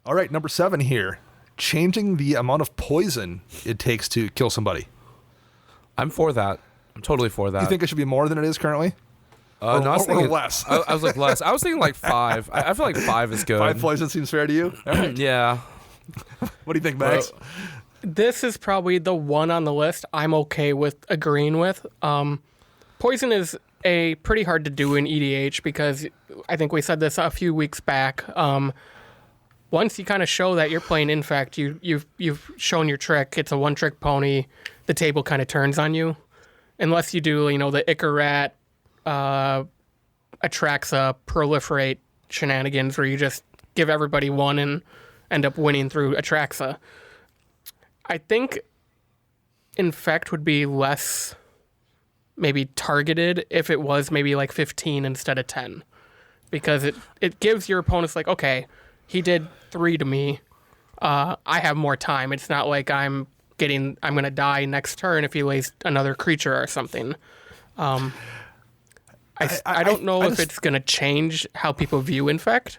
[SPEAKER 1] All right, number 7 here. Changing the amount of poison it takes to kill somebody.
[SPEAKER 3] I'm for that. I'm totally for that.
[SPEAKER 1] You think it should be more than it is currently?
[SPEAKER 3] No, I was thinking
[SPEAKER 1] less.
[SPEAKER 3] I was like less. I was thinking like 5. I feel like 5 is good.
[SPEAKER 1] 5 poison seems fair to you? All right.
[SPEAKER 3] Yeah.
[SPEAKER 1] What do you think, Max?
[SPEAKER 2] This is probably the one on the list I'm okay with agreeing with. Poison is a pretty hard to do in EDH because I think we said this a few weeks back. Once you kind of show that you're playing Infect, you've shown your trick. It's a one-trick pony. The table kind of turns on you, unless you do the Ikarat, Atraxa, Proliferate shenanigans where you just give everybody one and end up winning through Atraxa. I think Infect would be less maybe targeted if it was maybe like 15 instead of 10. Because it gives your opponents like, okay, he did 3 to me. I have more time. It's not like I'm going to die next turn if he lays another creature or something. I don't know if it's going to change how people view Infect.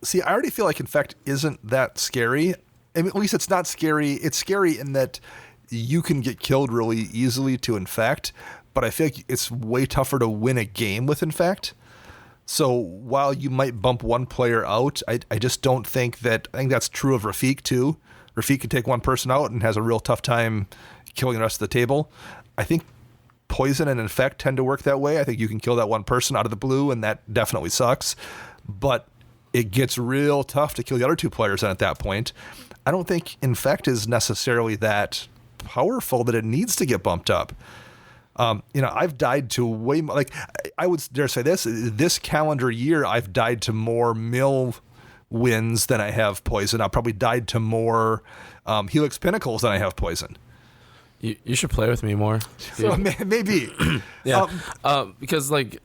[SPEAKER 1] See, I already feel like Infect isn't that scary. I mean, at least it's not scary. It's scary in that you can get killed really easily to Infect, but I feel like it's way tougher to win a game with Infect. So while you might bump one player out, I just don't think that. I think that's true of Rafiq too. Rafiq can take one person out and has a real tough time killing the rest of the table. I think Poison and Infect tend to work that way. I think you can kill that one person out of the blue, and that definitely sucks. But it gets real tough to kill the other 2 players at that point. I don't think Infect is necessarily that powerful that it needs to get bumped up. I've died to way more, like, I would dare say this calendar year, I've died to more mill wins than I have poison. I've probably died to more Helix Pinnacles than I have poison.
[SPEAKER 3] You should play with me more.
[SPEAKER 1] So, maybe.
[SPEAKER 3] Yeah. Because, like,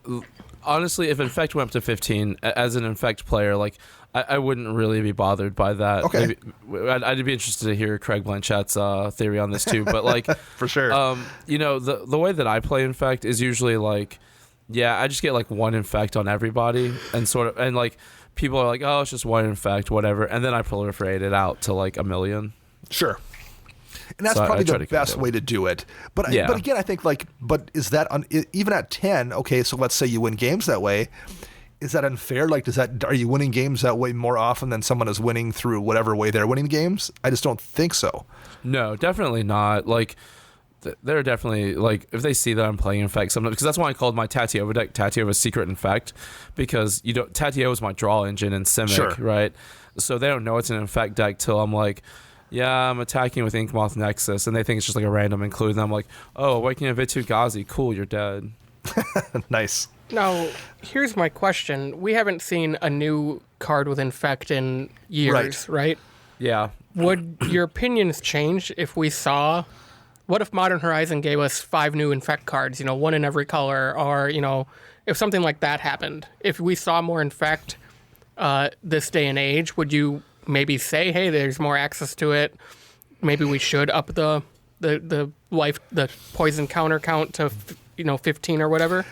[SPEAKER 3] honestly, if Infect went up to 15, as an Infect player, like, I wouldn't really be bothered by that.
[SPEAKER 1] Okay.
[SPEAKER 3] Maybe, I'd be interested to hear Craig Blanchett's theory on this too. But like,
[SPEAKER 1] for sure.
[SPEAKER 3] The way that I play Infect is usually like, I just get like 1 Infect on everybody, and like people are like, oh, it's just 1 Infect, whatever, and then I proliferate it out to like 1 million.
[SPEAKER 1] Sure. And that's probably the best way to do it. But again, I think but is that even at 10? Okay, so let's say you win games that way. Is that unfair? Like, are you winning games that way more often than someone is winning through whatever way they're winning games? I just don't think so.
[SPEAKER 3] No, definitely not. Like, they're definitely, like, if they see that I'm playing Infect sometimes, because that's why I called my Tatiova deck Tatiova's Secret Infect, because Tatiova is my draw engine in Simic,
[SPEAKER 1] sure.
[SPEAKER 3] Right? So they don't know it's an Infect deck till I'm like, I'm attacking with Inkmoth Nexus, and they think it's just like a random include, and I'm like, oh, Awakening of Vitu Ghazi, cool, you're dead.
[SPEAKER 1] Nice.
[SPEAKER 2] Now, here's my question. We haven't seen a new card with Infect in years, right?
[SPEAKER 3] Yeah.
[SPEAKER 2] Would your opinions change if we saw... What if Modern Horizon gave us 5 new Infect cards, 1 in every color, or, if something like that happened? If we saw more Infect this day and age, would you maybe say, hey, there's more access to it? Maybe we should up the poison counter count to 15 or whatever?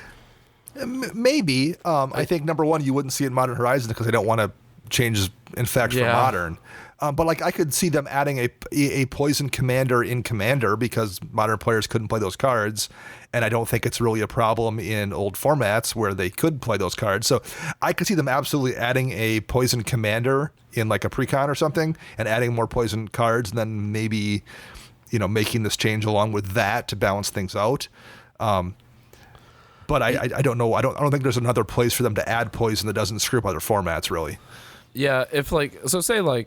[SPEAKER 1] Maybe. I think number one, you wouldn't see it in Modern Horizons because they don't want to change Infect for Modern. But like I could see them adding a poison commander in Commander because Modern players couldn't play those cards, and I don't think it's really a problem in old formats where they could play those cards. So I could see them absolutely adding a poison commander in like a precon or something, and adding more poison cards, and then maybe making this change along with that to balance things out. But I don't know. I don't think there's another place for them to add poison that doesn't screw up other formats, really.
[SPEAKER 3] Yeah, if say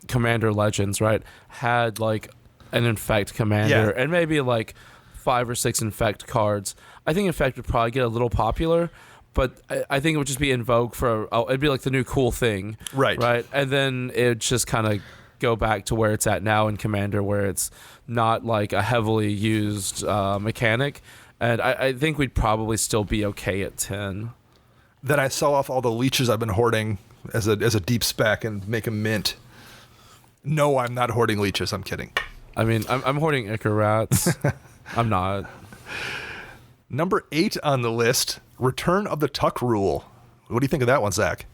[SPEAKER 3] Commander Legends, right, had like an infect commander and maybe like 5 or 6 infect cards, I think infect would probably get a little popular, but I think it would just be in vogue it'd be like the new cool thing. Right. And then it would just kind of go back to where it's at now in Commander, where it's not like a heavily used mechanic. And I think we'd probably still be okay at 10.
[SPEAKER 1] Then I sell off all the leeches I've been hoarding as a deep spec and make them mint. No, I'm not hoarding leeches. I'm kidding.
[SPEAKER 3] I mean, I'm hoarding Ichor Rats. I'm not.
[SPEAKER 1] Number 8 on the list, Return of the Tuck Rule. What do you think of that one, Zach?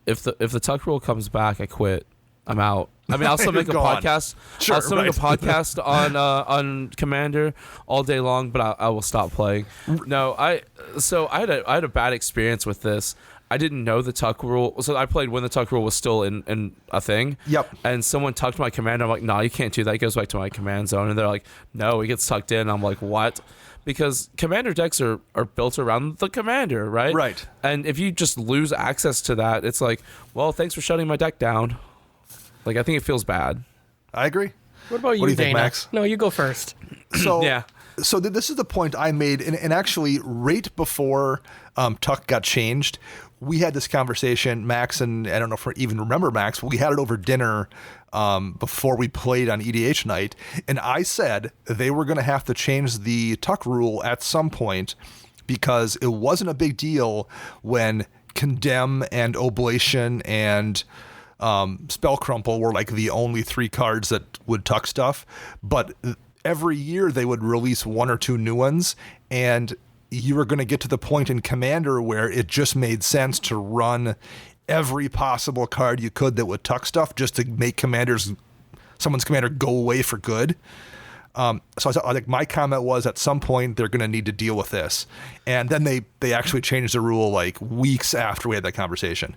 [SPEAKER 3] If the Tuck Rule comes back, I quit. I'm out. I mean, I'll still make a
[SPEAKER 1] Gone.
[SPEAKER 3] podcast.
[SPEAKER 1] Sure,
[SPEAKER 3] I'll still make a podcast on Commander all day long, but I will stop playing. No, I had a bad experience with this. I didn't know the Tuck Rule. So I played when the Tuck Rule was still in a thing.
[SPEAKER 1] Yep.
[SPEAKER 3] And someone tucked my commander. I'm like, no, you can't do that. It goes back to my command zone. And they're like, no, it gets tucked in. I'm like, what? Because commander decks are built around the commander, right?
[SPEAKER 1] Right.
[SPEAKER 3] And if you just lose access to that, it's like, well, thanks for shutting my deck down. Like, I think it feels bad.
[SPEAKER 1] I agree.
[SPEAKER 2] What about you,
[SPEAKER 1] What do you
[SPEAKER 2] Dana?
[SPEAKER 1] think, Max?
[SPEAKER 2] No, you go first.
[SPEAKER 1] So
[SPEAKER 3] Yeah.
[SPEAKER 1] So this is the point I made, and actually right before Tuck got changed, we had this conversation, Max, and I don't know if you even remember Max, but we had it over dinner before we played on EDH night, and I said they were going to have to change the Tuck rule at some point because it wasn't a big deal when Condemn and Oblation and Spell Crumple were like the only 3 cards that would tuck stuff, but every year they would release 1 or 2 new ones, and you were going to get to the point in Commander where it just made sense to run every possible card you could that would tuck stuff just to make someone's commander go away for good. So I think my comment was at some point they're going to need to deal with this, and then they actually changed the rule like weeks after we had that conversation.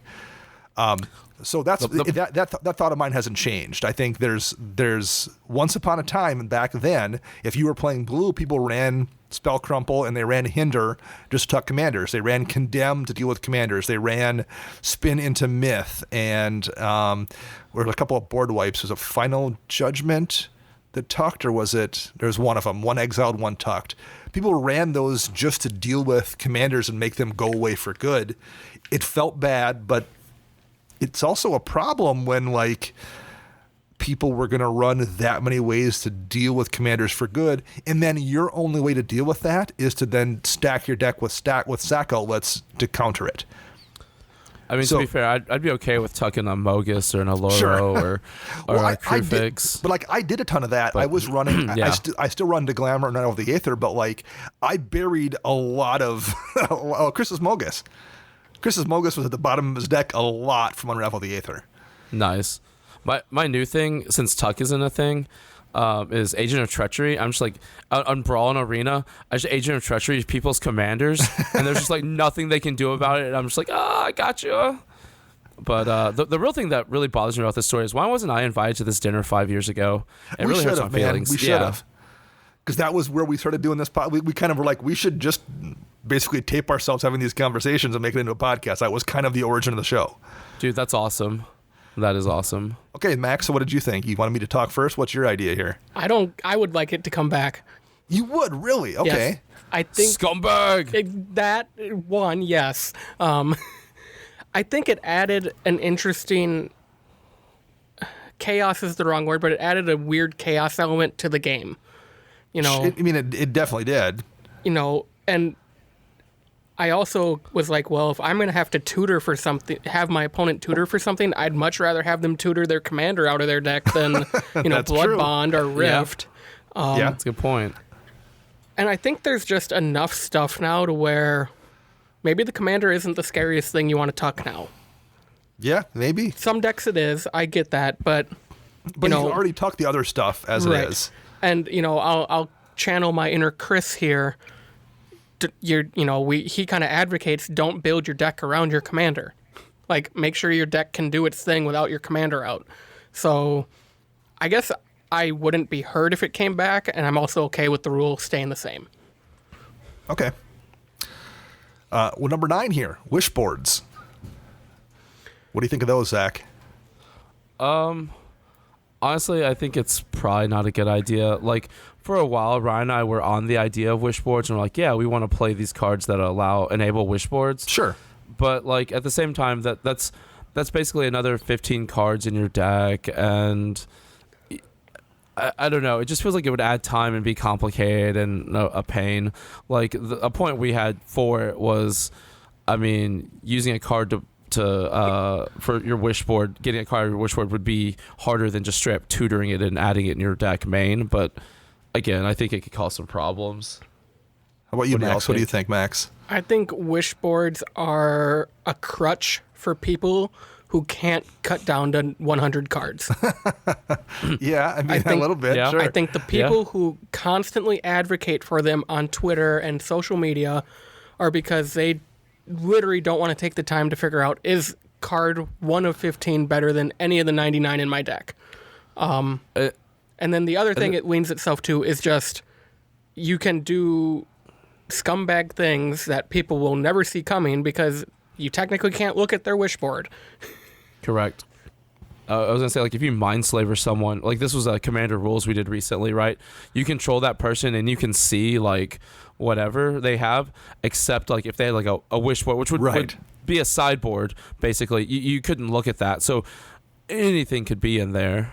[SPEAKER 1] So that's that thought of mine hasn't changed. I think there's once upon a time back then, if you were playing blue, people ran Spell Crumple and they ran Hinder just to tuck commanders. They ran Condemn to deal with commanders. They ran Spin into Myth, and were a couple of board wipes. Was it Final Judgment that tucked, or was it? There's one of them, one exiled, one tucked. People ran those just to deal with commanders and make them go away for good. It felt bad, but it's also a problem when like people were going to run that many ways to deal with commanders for good, and then your only way to deal with that is to then stack your deck with sack outlets to counter it.
[SPEAKER 3] I mean, to be fair, I'd be okay with tucking a Mogus or an Aloro
[SPEAKER 1] Sure.
[SPEAKER 3] or
[SPEAKER 1] Well,
[SPEAKER 3] a Crufix.
[SPEAKER 1] But I did a ton of that. I was running.
[SPEAKER 3] Yeah.
[SPEAKER 1] I still run to Glamour and Night of the Aether, but like I buried a lot of Chris's Mogus. Chris's Mogus was at the bottom of his deck a lot from Unravel the Aether.
[SPEAKER 3] Nice. My new thing, since Tuck isn't a thing, is Agent of Treachery. I'm just like, on Brawl and Arena, I just Agent of Treachery people's commanders, and there's just like nothing they can do about it, and I'm just like, I got you. But the real thing that really bothers me about this story is, why wasn't I invited to this dinner 5 years ago? It really hurts my feelings.
[SPEAKER 1] We should have. Because that was where we started doing this pod. We kind of were like, we should just basically tape ourselves having these conversations and make it into a podcast. That was kind of the origin of the show.
[SPEAKER 3] Dude, that's awesome. That is awesome.
[SPEAKER 1] Okay, Max, so what did you think? You wanted me to talk first? What's your idea here?
[SPEAKER 2] I would like it to come back.
[SPEAKER 1] You would, really? Okay.
[SPEAKER 2] Yes. I think
[SPEAKER 3] Scumbag!
[SPEAKER 2] that one, yes. I think it added an interesting, chaos is the wrong word, but it added a weird chaos element to the game. You know,
[SPEAKER 1] It definitely did.
[SPEAKER 2] you know, and I also was like, well, if I'm going to have to tutor for something, have my opponent tutor for something, I'd much rather have them tutor their commander out of their deck than,
[SPEAKER 1] That's
[SPEAKER 2] Blood
[SPEAKER 1] true.
[SPEAKER 2] Bond or Rift.
[SPEAKER 1] Yeah.
[SPEAKER 3] That's a good point.
[SPEAKER 2] And I think there's just enough stuff now to where maybe the commander isn't the scariest thing you want to tuck now.
[SPEAKER 1] Yeah, maybe.
[SPEAKER 2] Some decks it is, I get that, but
[SPEAKER 1] But you can already tuck the other stuff as it is.
[SPEAKER 2] And I'll channel my inner Chris here. He kind of advocates don't build your deck around your commander. Like, make sure your deck can do its thing without your commander out. So I guess I wouldn't be hurt if it came back, and I'm also okay with the rule staying the same.
[SPEAKER 1] Okay. Well, number 9 here, wish boards. What do you think of those, Zach?
[SPEAKER 3] Honestly, I think it's probably not a good idea. Like, for a while, Ryan and I were on the idea of wish boards, and we're like, yeah, we want to play these cards that enable wish boards.
[SPEAKER 1] Sure.
[SPEAKER 3] But like at the same time, that's basically another 15 cards in your deck, and I don't know. It just feels like it would add time and be complicated and a pain. Like a point we had for it was, I mean, using a card for your wish board, getting a card on your wish board would be harder than just straight up tutoring it and adding it in your deck main. But again, I think it could cause some problems.
[SPEAKER 1] How about you,
[SPEAKER 3] What do y'all
[SPEAKER 1] Max? What do you
[SPEAKER 3] think?
[SPEAKER 1] think, Max?
[SPEAKER 2] I think wish boards are a crutch for people who can't cut down to 100 cards.
[SPEAKER 1] Yeah, I mean,
[SPEAKER 2] I think-
[SPEAKER 1] a little bit,
[SPEAKER 3] Yeah.
[SPEAKER 1] sure.
[SPEAKER 2] I think the people who constantly advocate for them on Twitter and social media are because they literally don't want to take the time to figure out, is card 1 of 15 better than any of the 99 in my deck? And then the other thing it leans itself to is just you can do scumbag things that people will never see coming because you technically can't look at their wish board.
[SPEAKER 3] Correct. I was gonna say, like, if you mind slaver someone, like this was a Commander Rules we did recently, right? You control that person and you can see like whatever they have, except like if they had like a wish board, which would
[SPEAKER 1] Right.
[SPEAKER 3] be a sideboard, basically. You couldn't look at that, so anything could be in there.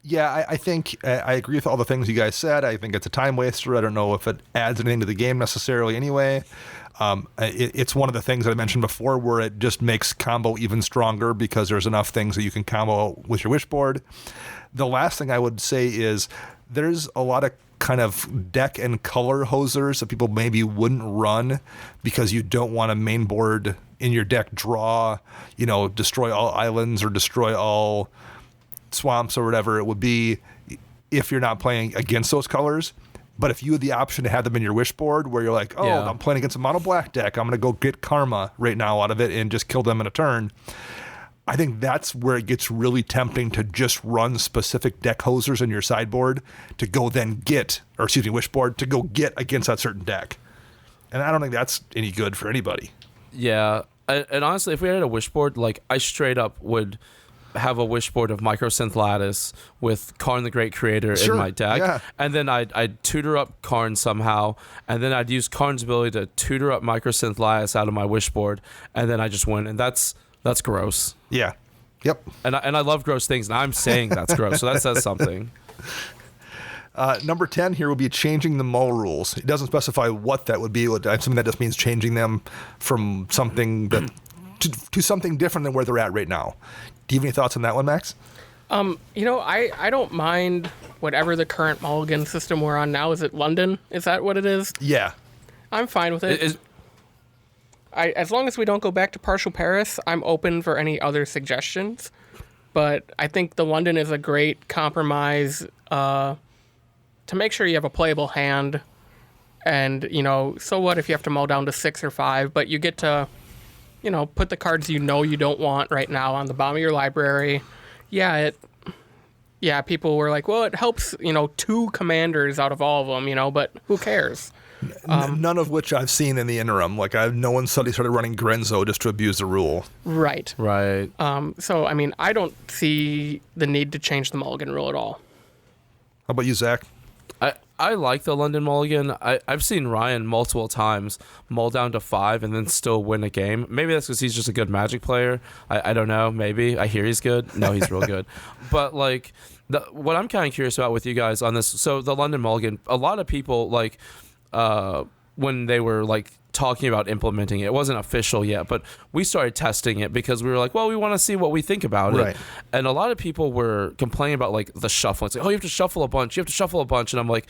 [SPEAKER 1] Yeah, I think I agree with all the things you guys said. I think it's a time waster. I don't know if it adds anything to the game necessarily anyway. It's one of the things that I mentioned before where it just makes combo even stronger because there's enough things that you can combo with your wish board. The last thing I would say is there's a lot of kind of deck and color hosers that people maybe wouldn't run because you don't want to main board in your deck draw, destroy all islands or destroy all swamps or whatever it would be if you're not playing against those colors. But if you had the option to have them in your wish board where you're like,
[SPEAKER 3] Yeah.
[SPEAKER 1] I'm playing against a mono black deck, I'm going to go get karma right now out of it and just kill them in a turn. I think that's where it gets really tempting to just run specific deck hosers in your sideboard to go then wish board to go get against that certain deck. And I don't think that's any good for anybody.
[SPEAKER 3] Yeah, and honestly, if we had a wish board, like I straight up would have a wish board of Microsynth Lattice with Karn the Great Creator
[SPEAKER 1] Sure,
[SPEAKER 3] in my deck,
[SPEAKER 1] yeah.
[SPEAKER 3] and then I'd tutor up Karn somehow, and then I'd use Karn's ability to tutor up Microsynth Lattice out of my wish board, and then I just win, and that's gross.
[SPEAKER 1] Yeah. Yep.
[SPEAKER 3] And I love gross things, and I'm saying that's gross, so that says something.
[SPEAKER 1] Number 10 here will be changing the mull rules. It doesn't specify what that would be. Something that just means changing them from something that to something different than where they're at right now. Do you have any thoughts on that one, Max?
[SPEAKER 2] I don't mind whatever the current mulligan system we're on now. Is it London? Is that what it is?
[SPEAKER 1] Yeah.
[SPEAKER 2] I'm fine with it. As long as we don't go back to partial Paris, I'm open for any other suggestions. But I think the London is a great compromise to make sure you have a playable hand. And, so what if you have to mull down to 6 or 5, but you get to, put the cards you don't want right now on the bottom of your library. Yeah, people were like, well, it helps, 2 commanders out of all of them, but who cares?
[SPEAKER 1] None of which I've seen in the interim. Like, no one suddenly started running Grenzo just to abuse the rule.
[SPEAKER 2] Right.
[SPEAKER 3] Right.
[SPEAKER 2] So, I don't see the need to change the mulligan rule at all.
[SPEAKER 1] How about you, Zach?
[SPEAKER 3] I like the London Mulligan. I've seen Ryan multiple times mull down to 5 and then still win a game. Maybe that's because he's just a good Magic player. I don't know. Maybe. I hear he's good. No, he's real good. But, like, what I'm kind of curious about with you guys on this, so the London Mulligan, a lot of people, like, when they were, like, talking about implementing it wasn't official yet, but we started testing it because we were like, well, we want to see what we think about
[SPEAKER 1] Right.
[SPEAKER 3] it. And a lot of people were complaining about like the shuffling. It's like, oh, you have to shuffle a bunch. And I'm like,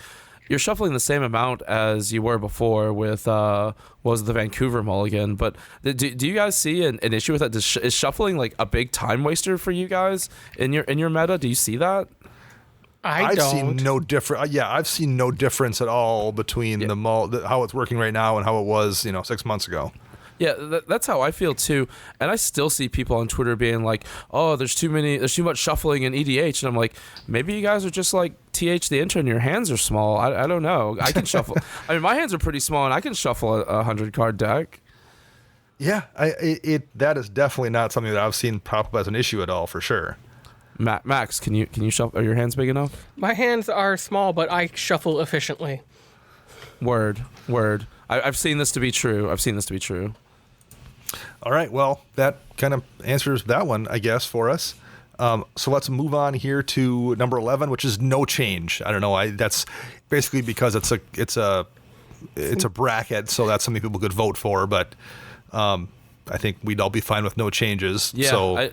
[SPEAKER 3] you're shuffling the same amount as you were before with what was it, the Vancouver Mulligan. But do you guys see an issue with that? Is shuffling like a big time waster for you guys in your meta? Do you see that?
[SPEAKER 1] I've seen no different. I've seen no difference at all between how it's working right now and how it was, 6 months ago.
[SPEAKER 3] Yeah, that's how I feel too. And I still see people on Twitter being like, "Oh, there's too much shuffling in EDH," and I'm like, maybe you guys are just like TH the intern. Your hands are small. I don't know. I can shuffle. I mean, my hands are pretty small, and I can shuffle a 100-card deck.
[SPEAKER 1] Yeah, that is definitely not something that I've seen pop up as an issue at all, for sure.
[SPEAKER 3] Max, can you shuffle? Are your hands big enough?
[SPEAKER 2] My hands are small, but I shuffle efficiently.
[SPEAKER 3] Word. I've seen this to be true.
[SPEAKER 1] All right, well, that kind of answers that one, I guess, for us. So let's move on here to number 11, which is no change. I don't know. That's basically because it's a bracket, so that's something people could vote for. But I think we'd all be fine with no changes.
[SPEAKER 3] Yeah.
[SPEAKER 1] So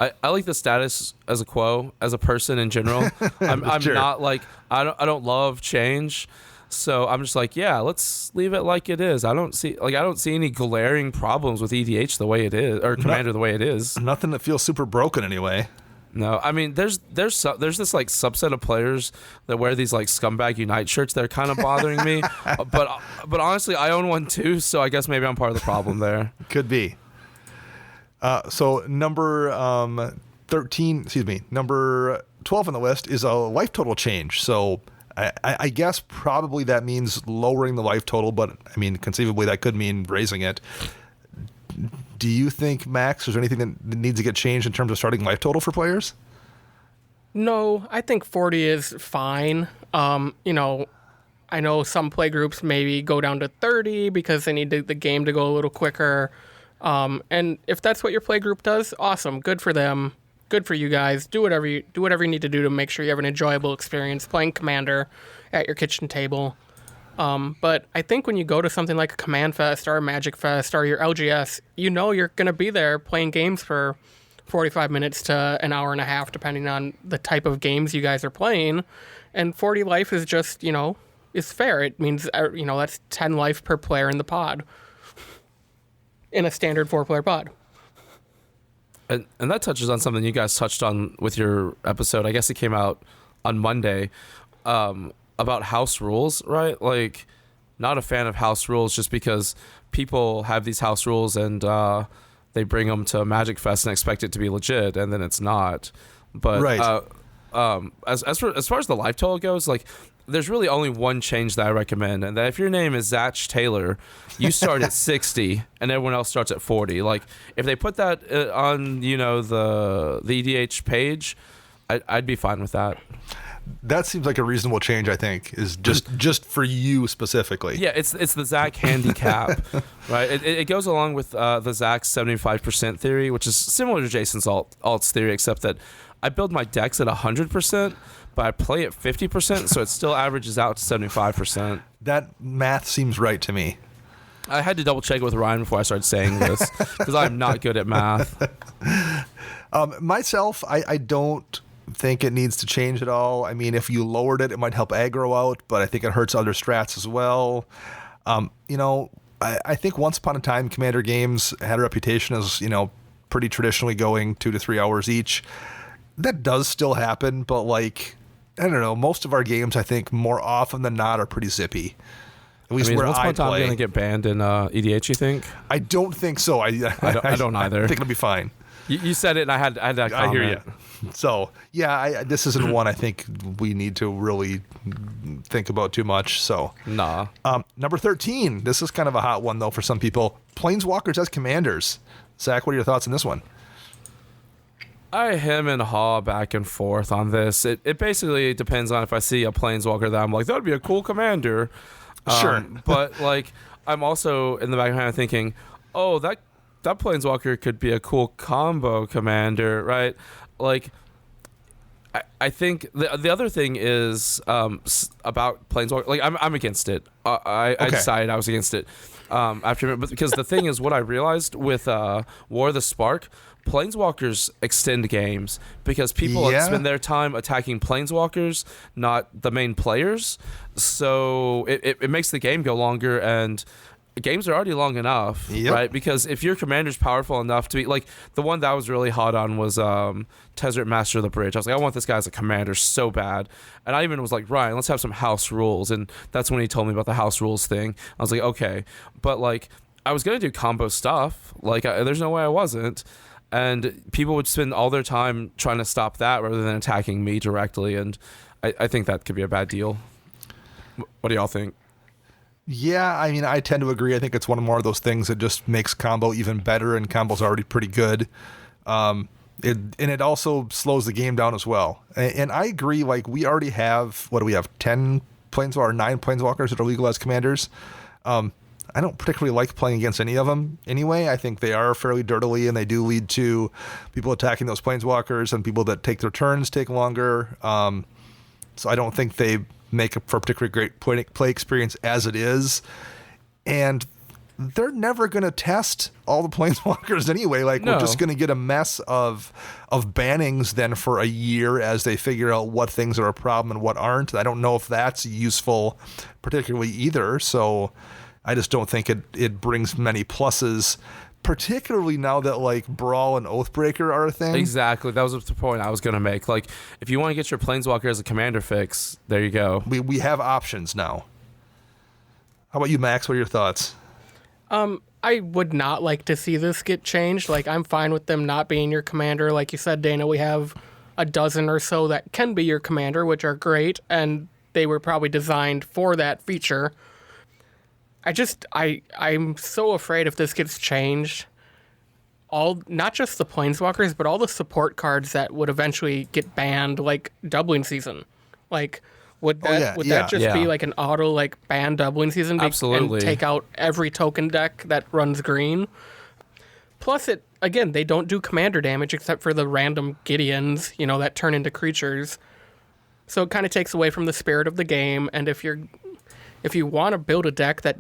[SPEAKER 3] I like the status as a quo, as a person in general. I'm
[SPEAKER 1] Sure.
[SPEAKER 3] not like I don't love change. So I'm just like, yeah, let's leave it like it is. I don't see any glaring problems with EDH the way it is, or Commander the way it is.
[SPEAKER 1] nothing that feels super broken anyway.
[SPEAKER 3] No, I mean there's this like subset of players that wear these like Scumbag Unite shirts that are kind of bothering me. But honestly, I own one too, so I guess maybe I'm part of the problem there.
[SPEAKER 1] Could be. So number 12 on the list is a life total change. So I guess probably that means lowering the life total, but I mean, conceivably that could mean raising it. Do you think, Max, there's anything that needs to get changed in terms of starting life total for players?
[SPEAKER 2] No, I think 40 is fine. I know some play groups maybe go down to 30 because they need the game to go a little quicker. And if that's what your play group does, awesome. Good for them. Good for you guys. Do whatever you need to do to make sure you have an enjoyable experience playing Commander at your kitchen table. But I think when you go to something like a Command Fest or a Magic Fest or your LGS, you're going to be there playing games for 45 minutes to an hour and a half, depending on the type of games you guys are playing. And 40 life is just, is fair. It means, that's 10 life per player in the pod. In a standard 4-player pod.
[SPEAKER 3] And that touches on something you guys touched on with your episode. I guess it came out on Monday, about house rules, right? Like, not a fan of house rules just because people have these house rules and they bring them to Magic Fest and expect it to be legit, and then it's not. But
[SPEAKER 1] right.
[SPEAKER 3] As far as the life total goes, like, there's really only one change that I recommend, and that if your name is Zach Taylor, you start at 60 and everyone else starts at 40. Like, if they put that on, the EDH page, I'd be fine with that.
[SPEAKER 1] That seems like a reasonable change, I think, is just for you specifically.
[SPEAKER 3] Yeah, it's the Zach handicap, right? It goes along with the Zach's 75% theory, which is similar to Jason's alts theory, except that I build my decks at 100%, but I play at 50%, so it still averages out to 75%.
[SPEAKER 1] That math seems right to me.
[SPEAKER 3] I had to double check it with Ryan before I started saying this, because I'm not good at math.
[SPEAKER 1] Myself, I don't think it needs to change at all. I mean, if you lowered it, it might help aggro out, but I think it hurts other strats as well. I think once upon a time, Commander games had a reputation as, pretty traditionally going 2 to 3 hours each. That does still happen, but like, I don't know, most of our games, I think, more often than not, are pretty zippy. At least where
[SPEAKER 3] once upon
[SPEAKER 1] I
[SPEAKER 3] a time,
[SPEAKER 1] play.
[SPEAKER 3] going to get banned in EDH, you think?
[SPEAKER 1] I don't think so. I
[SPEAKER 3] don't either.
[SPEAKER 1] I think it'll be fine.
[SPEAKER 3] You said it, and I had that comment.
[SPEAKER 1] I hear you. So, yeah, this isn't one I think we need to really think about too much. So,
[SPEAKER 3] Nah.
[SPEAKER 1] Number 13. This is kind of a hot one, though, for some people. Planeswalkers as commanders. Zach, what are your thoughts on this one?
[SPEAKER 3] I hem and haw back and forth on this. It basically depends on if I see a Planeswalker that I'm like, that would be a cool commander.
[SPEAKER 1] Sure.
[SPEAKER 3] But, like, I'm also in the back of my mind thinking, oh, that Planeswalker could be a cool combo commander, right? Like, I think the other thing is about Planeswalker. Like, I'm against it. I decided I was against it after, but because the thing is, what I realized with War of the Spark, Planeswalkers extend games because people spend their time attacking Planeswalkers, not the main players. So it makes the game go longer, and games are already long enough, right? Because if your commander's powerful enough to be like, the one that I was really hot on was Tezzeret, Master of the Bridge. I was like, I want this guy as a commander so bad. And I even was like, Ryan, let's have some house rules. And that's when he told me about the house rules thing. I was like, okay. But like, I was gonna do combo stuff. Like, there's no way I wasn't. And people would spend all their time trying to stop that rather than attacking me directly. And I think that could be a bad deal. What do y'all think?
[SPEAKER 1] Yeah, I mean, I tend to agree. I think it's one more of those things that just makes combo even better, and combo's already pretty good. It also slows the game down as well. And I agree. Like, we already have, what do we have? 10 planeswalkers, 9 planeswalkers that are legal as commanders. I don't particularly like playing against any of them anyway. I think they are fairly dirtily, and they do lead to people attacking those planeswalkers, and people that take their turns take longer. So I don't think they make for a particularly great play experience as it is. And they're never going to test all the planeswalkers anyway. Like,
[SPEAKER 3] No.
[SPEAKER 1] we're just going to get a mess of bannings then for a year as they figure out what things are a problem and what aren't. I don't know if that's useful particularly either. So I just don't think it brings many pluses, particularly now that like Brawl and Oathbreaker are a thing.
[SPEAKER 3] Exactly. That was the point I was going to make. Like, if you want to get your Planeswalker as a commander fix, there you go.
[SPEAKER 1] We have options now. How about you, Max? What are your thoughts?
[SPEAKER 2] I would not like to see this get changed. Like, I'm fine with them not being your commander. Like you said, Dana, we have a dozen or so that can be your commander, which are great, and they were probably designed for that feature. I'm so afraid if this gets changed, not just the planeswalkers, but all the support cards that would eventually get banned, like Doubling Season. Like, would that just be
[SPEAKER 3] Yeah.
[SPEAKER 2] like an auto like ban Doubling Season?
[SPEAKER 3] Absolutely.
[SPEAKER 2] And take out every token deck that runs green. Plus, they don't do commander damage except for the random Gideons, that turn into creatures. So it kind of takes away from the spirit of the game. And if you want to build a deck that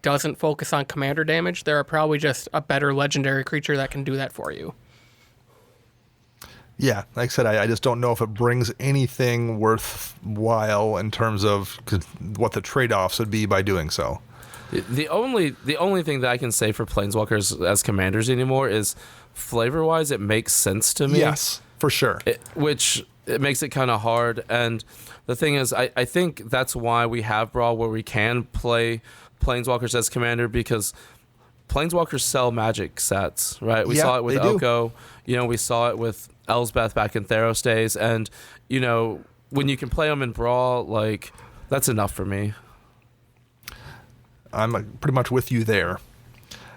[SPEAKER 2] doesn't focus on commander damage, there are probably just a better legendary creature that can do that for you.
[SPEAKER 1] Yeah, like I said, I just don't know if it brings anything worthwhile in terms of what the trade-offs would be by doing so.
[SPEAKER 3] The only thing that I can say for Planeswalkers as commanders anymore is flavor-wise, it makes sense to me.
[SPEAKER 1] Yes, for sure.
[SPEAKER 3] Which it makes it kind of hard. And the thing is, I think that's why we have Brawl, where we can play Planeswalkers as commander, because Planeswalkers sell Magic sets, right? We
[SPEAKER 1] Yeah,
[SPEAKER 3] saw it with
[SPEAKER 1] they do.
[SPEAKER 3] Oko. We saw it with Elsbeth back in Theros days. And, when you can play them in Brawl, like, that's enough for me.
[SPEAKER 1] I'm pretty much with you there.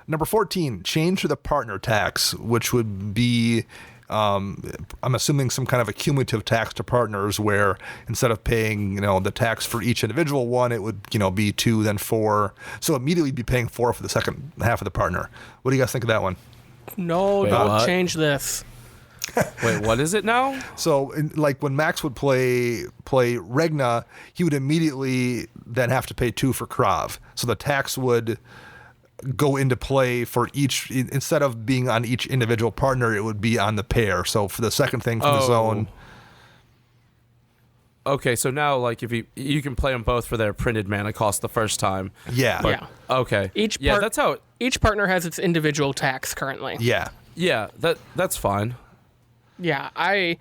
[SPEAKER 1] Number 14, change to the partner tax, which would be, I'm assuming, some kind of a cumulative tax to partners where instead of paying, the tax for each individual one, it would, be 2, then 4. So immediately be paying 4 for the second half of the partner. What do you guys think of that one?
[SPEAKER 2] No,
[SPEAKER 3] Wait,
[SPEAKER 2] don't
[SPEAKER 3] what?
[SPEAKER 2] change this.
[SPEAKER 3] Wait, what is it now?
[SPEAKER 1] So, like when Max would play Regna, he would immediately then have to pay 2 for Krav. So the tax would go into play for each, instead of being on each individual partner, it would be on the pair. So for the second thing from the zone.
[SPEAKER 3] Okay, so now, like, if you can play them both for their printed mana cost the first time.
[SPEAKER 1] Yeah.
[SPEAKER 2] Yeah.
[SPEAKER 3] Okay.
[SPEAKER 2] Part-
[SPEAKER 3] that's how.
[SPEAKER 2] Each partner has its individual tax currently.
[SPEAKER 1] Yeah.
[SPEAKER 3] Yeah, that's fine.
[SPEAKER 2] Yeah, I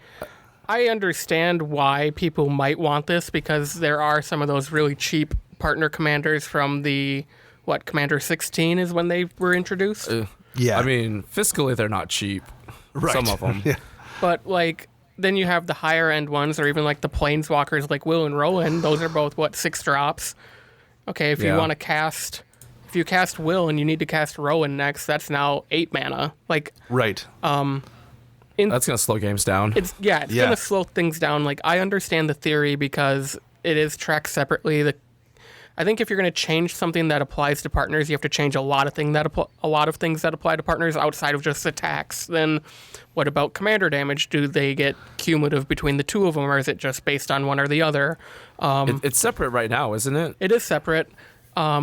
[SPEAKER 2] understand why people might want this, because there are some of those really cheap partner commanders from the, Commander 16 is when they were introduced?
[SPEAKER 1] Yeah.
[SPEAKER 3] I mean, fiscally, they're not cheap.
[SPEAKER 1] Right.
[SPEAKER 3] Some of them.
[SPEAKER 1] Yeah.
[SPEAKER 2] But, then you have the higher end ones, or even the planeswalkers like Will and Rowan. Those are both, 6 drops. Okay, if you want to cast... If you cast Will and you need to cast Rowan next, that's now 8 mana.
[SPEAKER 1] Right.
[SPEAKER 3] That's going to slow games down.
[SPEAKER 2] It's
[SPEAKER 1] Yeah.
[SPEAKER 2] going to slow things down. I understand the theory because it is tracked separately. I think if you're going to change something that applies to partners, you have to change a lot of things that apply to partners outside of just attacks. Then, what about commander damage? Do they get cumulative between the two of them, or is it just based on one or the other?
[SPEAKER 3] It's separate right now, isn't it?
[SPEAKER 2] It is separate.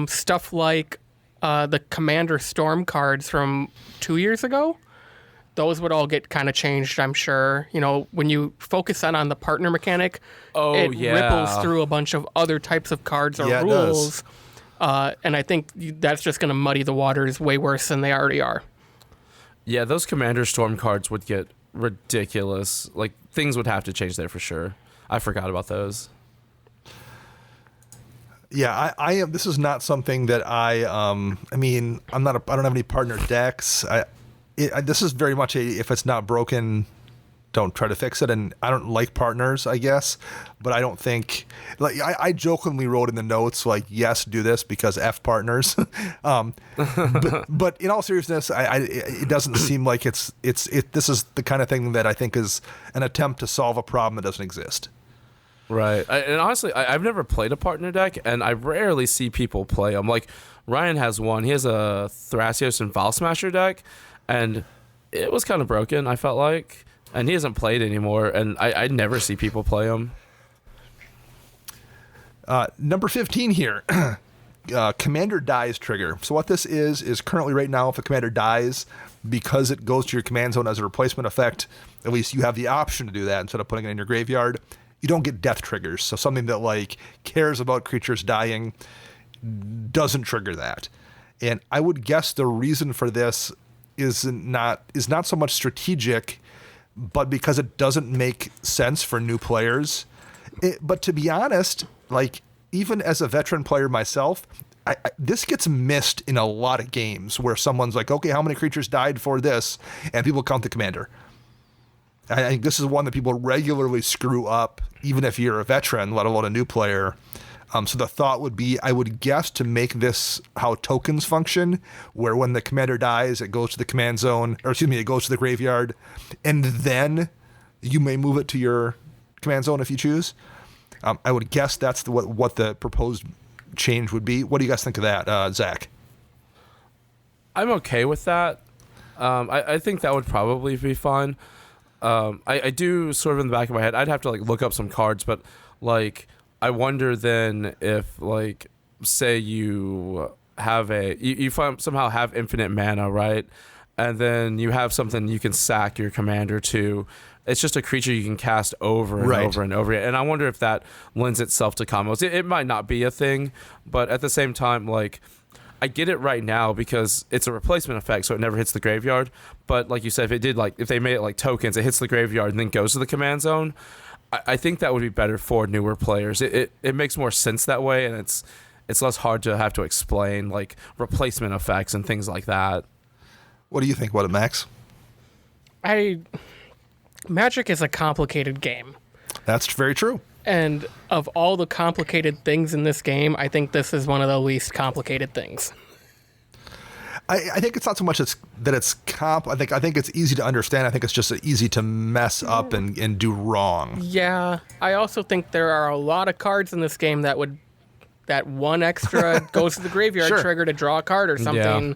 [SPEAKER 2] Stuff like the Commander Storm cards from 2 years ago, those would all get kind of changed, I'm sure. When you focus on the partner mechanic, it ripples through a bunch of other types of cards or
[SPEAKER 1] Yeah, it
[SPEAKER 2] rules. And I think that's just going to muddy the waters way worse than they already are.
[SPEAKER 3] Yeah, those Commander Storm cards would get ridiculous. Like, things would have to change there for sure. I forgot about those.
[SPEAKER 1] Yeah, I am. This is not something that I mean, I don't have any partner decks. This is very much if it's not broken, don't try to fix it. And I don't like partners, I guess, but I don't think, like, I jokingly wrote in the notes, like, yes, do this because F partners. But in all seriousness, it doesn't seem like this is the kind of thing that I think is an attempt to solve a problem that doesn't exist.
[SPEAKER 3] Right. And honestly, I've never played a partner deck, and I rarely see people play them. Like, Ryan has one. He has a Thrasios and Val Smasher deck, and it was kind of broken, I felt like. And he hasn't played anymore, and I never see people play them.
[SPEAKER 1] Number 15 here. Commander dies trigger. So what this is currently right now, if a commander dies, because it goes to your command zone as a replacement effect, at least you have the option to do that instead of putting it in your graveyard. You don't get death triggers. So something that like cares about creatures dying doesn't trigger that. And I would guess the reason for this is not so much strategic, but because it doesn't make sense for new players. But to be honest, like, even as a veteran player myself, this gets missed in a lot of games where someone's like, okay, how many creatures died for this? And people count the commander. I think this is one that people regularly screw up, even if you're a veteran, let alone a new player. So the thought would be, I would guess, to make this how tokens function, where when the commander dies, it goes to the command zone, or excuse me, it goes to the graveyard, and then you may move it to your command zone if you choose. I would guess that's what the proposed change would be. What do you guys think of that, Zach?
[SPEAKER 3] I'm okay with that. I think that would probably be fine. I do sort of in the back of my head, I'd have to like look up some cards, but like I wonder then if like say you have you somehow have infinite mana, right? And then you have something you can sack your commander to. It's just a creature you can cast over and over and over again. And I wonder if that lends itself to combos. It might not be a thing, but at the same time, like, I get it right now because it's a replacement effect, so it never hits the graveyard. But like you said, if they made it like tokens, it hits the graveyard and then goes to the command zone. I think that would be better for newer players. It makes more sense that way, and it's less hard to have to explain like replacement effects and things like that.
[SPEAKER 1] What do you think about it, Max?
[SPEAKER 2] Magic is a complicated game.
[SPEAKER 1] That's very true.
[SPEAKER 2] And of all the complicated things in this game, I think this is one of the least complicated things.
[SPEAKER 1] I think it's not so much that it's comp. I think it's easy to understand. I think it's just easy to mess up and do wrong.
[SPEAKER 2] Yeah. I also think there are a lot of cards in this game that one extra goes to the graveyard trigger to draw a card or something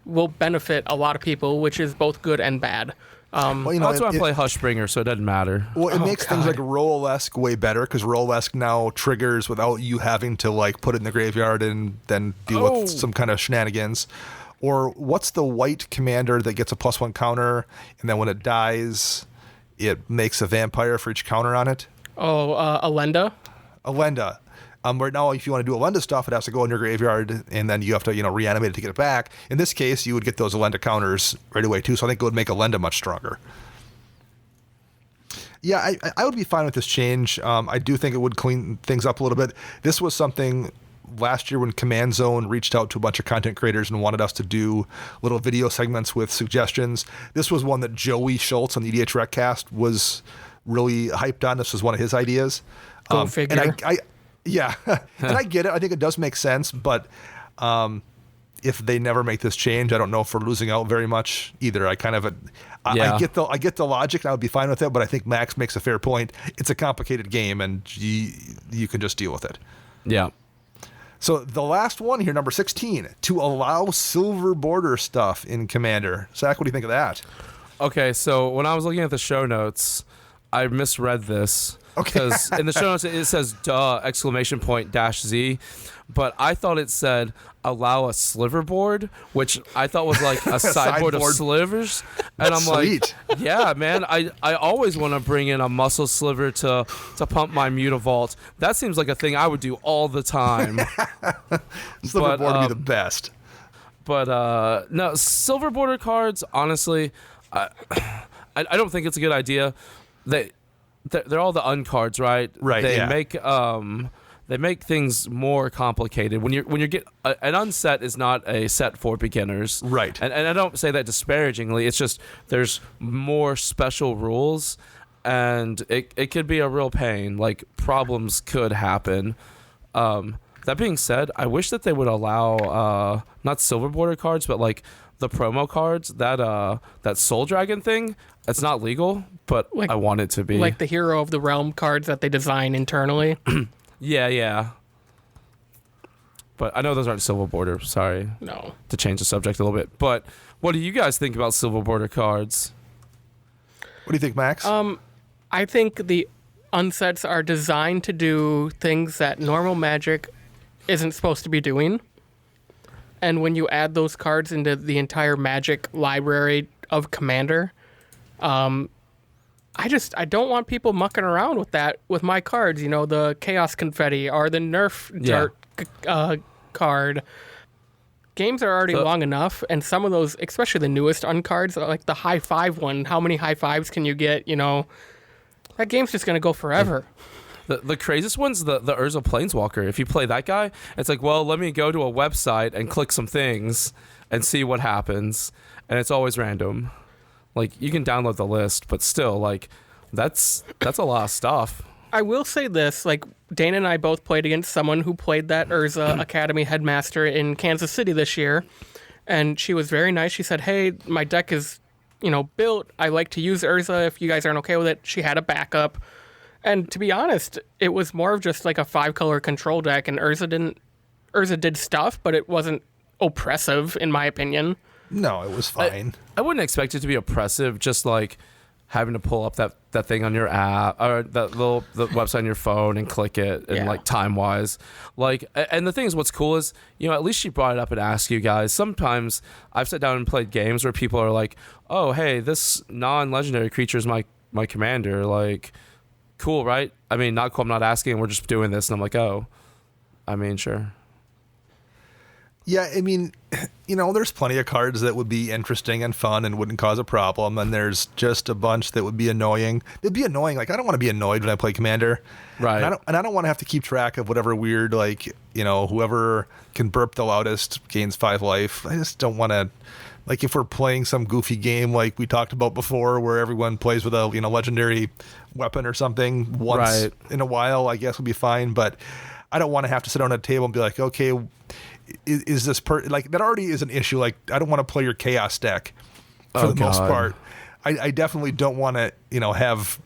[SPEAKER 2] will benefit a lot of people, which is both good and bad.
[SPEAKER 3] Well, that's why I play Hushbringer, so it doesn't matter.
[SPEAKER 1] Well, it makes things like Roll-esque way better because Roll-esque now triggers without you having to like put it in the graveyard and then deal with some kind of shenanigans. Or what's the white commander that gets a +1 counter, and then when it dies, it makes a vampire for each counter on it?
[SPEAKER 2] Alenda.
[SPEAKER 1] Alenda. Right now, if you want to do Alenda stuff, it has to go in your graveyard, and then you have to, reanimate it to get it back. In this case, you would get those Alenda counters right away, too, so I think it would make Alenda much stronger. Yeah, I would be fine with this change. I do think it would clean things up a little bit. This was something last year when Command Zone reached out to a bunch of content creators and wanted us to do little video segments with suggestions. This was one that Joey Schultz on the EDH Recast was really hyped on. This was one of his ideas.
[SPEAKER 2] Go figure.
[SPEAKER 1] And yeah, and I get it. I think it does make sense, but if they never make this change, I don't know if we're losing out very much either. I get the logic, and I would be fine with it, but I think Max makes a fair point. It's a complicated game, and you can just deal with it.
[SPEAKER 3] Yeah.
[SPEAKER 1] So the last one here, number 16, to allow silver border stuff in Commander. Zach, what do you think of that?
[SPEAKER 3] Okay, so when I was looking at the show notes, I misread this.
[SPEAKER 1] Okay.
[SPEAKER 3] Because in the show notes it says !_Z, but I thought it said allow a sliver board, which I thought was like a sideboard of slivers. And I'm
[SPEAKER 1] sweet.
[SPEAKER 3] Like, yeah, man, I always want to bring in a muscle sliver to pump my Mutavault. That seems like a thing I would do all the time.
[SPEAKER 1] Sliver board would be the best.
[SPEAKER 3] But no, silver border cards, honestly, I don't think it's a good idea. They're all the uncards, right?
[SPEAKER 1] Right.
[SPEAKER 3] They
[SPEAKER 1] yeah.
[SPEAKER 3] make they make things more complicated. When you get an unset is not a set for beginners,
[SPEAKER 1] Right.
[SPEAKER 3] And I don't say that disparagingly. It's just there's more special rules, and it could be a real pain. Like problems could happen. That being said, I wish that they would allow not silver border cards, but like the promo cards. That Soul Dragon thing. It's not legal, but
[SPEAKER 2] Like-
[SPEAKER 3] I want it to be.
[SPEAKER 2] Like the Hero of the Realm cards that they design internally.
[SPEAKER 3] Yeah. But I know those aren't silver border. Sorry
[SPEAKER 2] No.
[SPEAKER 3] to change the subject a little bit. But what do you guys think about silver border cards?
[SPEAKER 1] What do you think, Max?
[SPEAKER 2] I think the unsets are designed to do things that normal Magic isn't supposed to be doing. And when you add those cards into the entire Magic library of Commander, I don't want people mucking around with that with my cards. You know, the Chaos Confetti or the Nerf Dart card. Games are already long enough, and some of those, especially the newest uncards, like the high five one, how many high fives can you get? You know, that game's just going to go forever.
[SPEAKER 3] The craziest one's the Urza Planeswalker. If you play that guy, it's like, well, let me go to a website and click some things and see what happens. And it's always random. Like, you can download the list, but still, like, that's a lot of stuff.
[SPEAKER 2] I will say this, like, Dana and I both played against someone who played that Urza Academy headmaster in Kansas City this year, and she was very nice. She said, hey, my deck is, built. I like to use Urza if you guys aren't okay with it. She had a backup. And to be honest, it was more of just like a 5-color control deck, and Urza did stuff, but it wasn't oppressive, in my opinion.
[SPEAKER 1] No, it was fine.
[SPEAKER 3] I wouldn't expect it to be oppressive, just like having to pull up that thing on your app or the website on your phone and click it and like time wise. Like, and the thing is, what's cool is, at least she brought it up and asked you guys. Sometimes I've sat down and played games where people are like, oh, hey, this non-legendary creature is my commander. Like, cool, right? I mean, not cool. I'm not asking. We're just doing this. And I'm like, oh, I mean, sure.
[SPEAKER 1] Yeah, I mean, there's plenty of cards that would be interesting and fun and wouldn't cause a problem, and there's just a bunch that would be annoying. It'd be annoying. Like, I don't want to be annoyed when I play Commander.
[SPEAKER 3] Right.
[SPEAKER 1] And I don't want to have to keep track of whatever weird, like, whoever can burp the loudest gains 5 life. I just don't want to, like, if we're playing some goofy game like we talked about before where everyone plays with a, legendary weapon or something once in a while, I guess would be fine. But I don't want to have to sit down at a table and be like, okay, is this like, that already is an issue. Like, I don't want to play your chaos deck for the most part. I definitely don't want to, have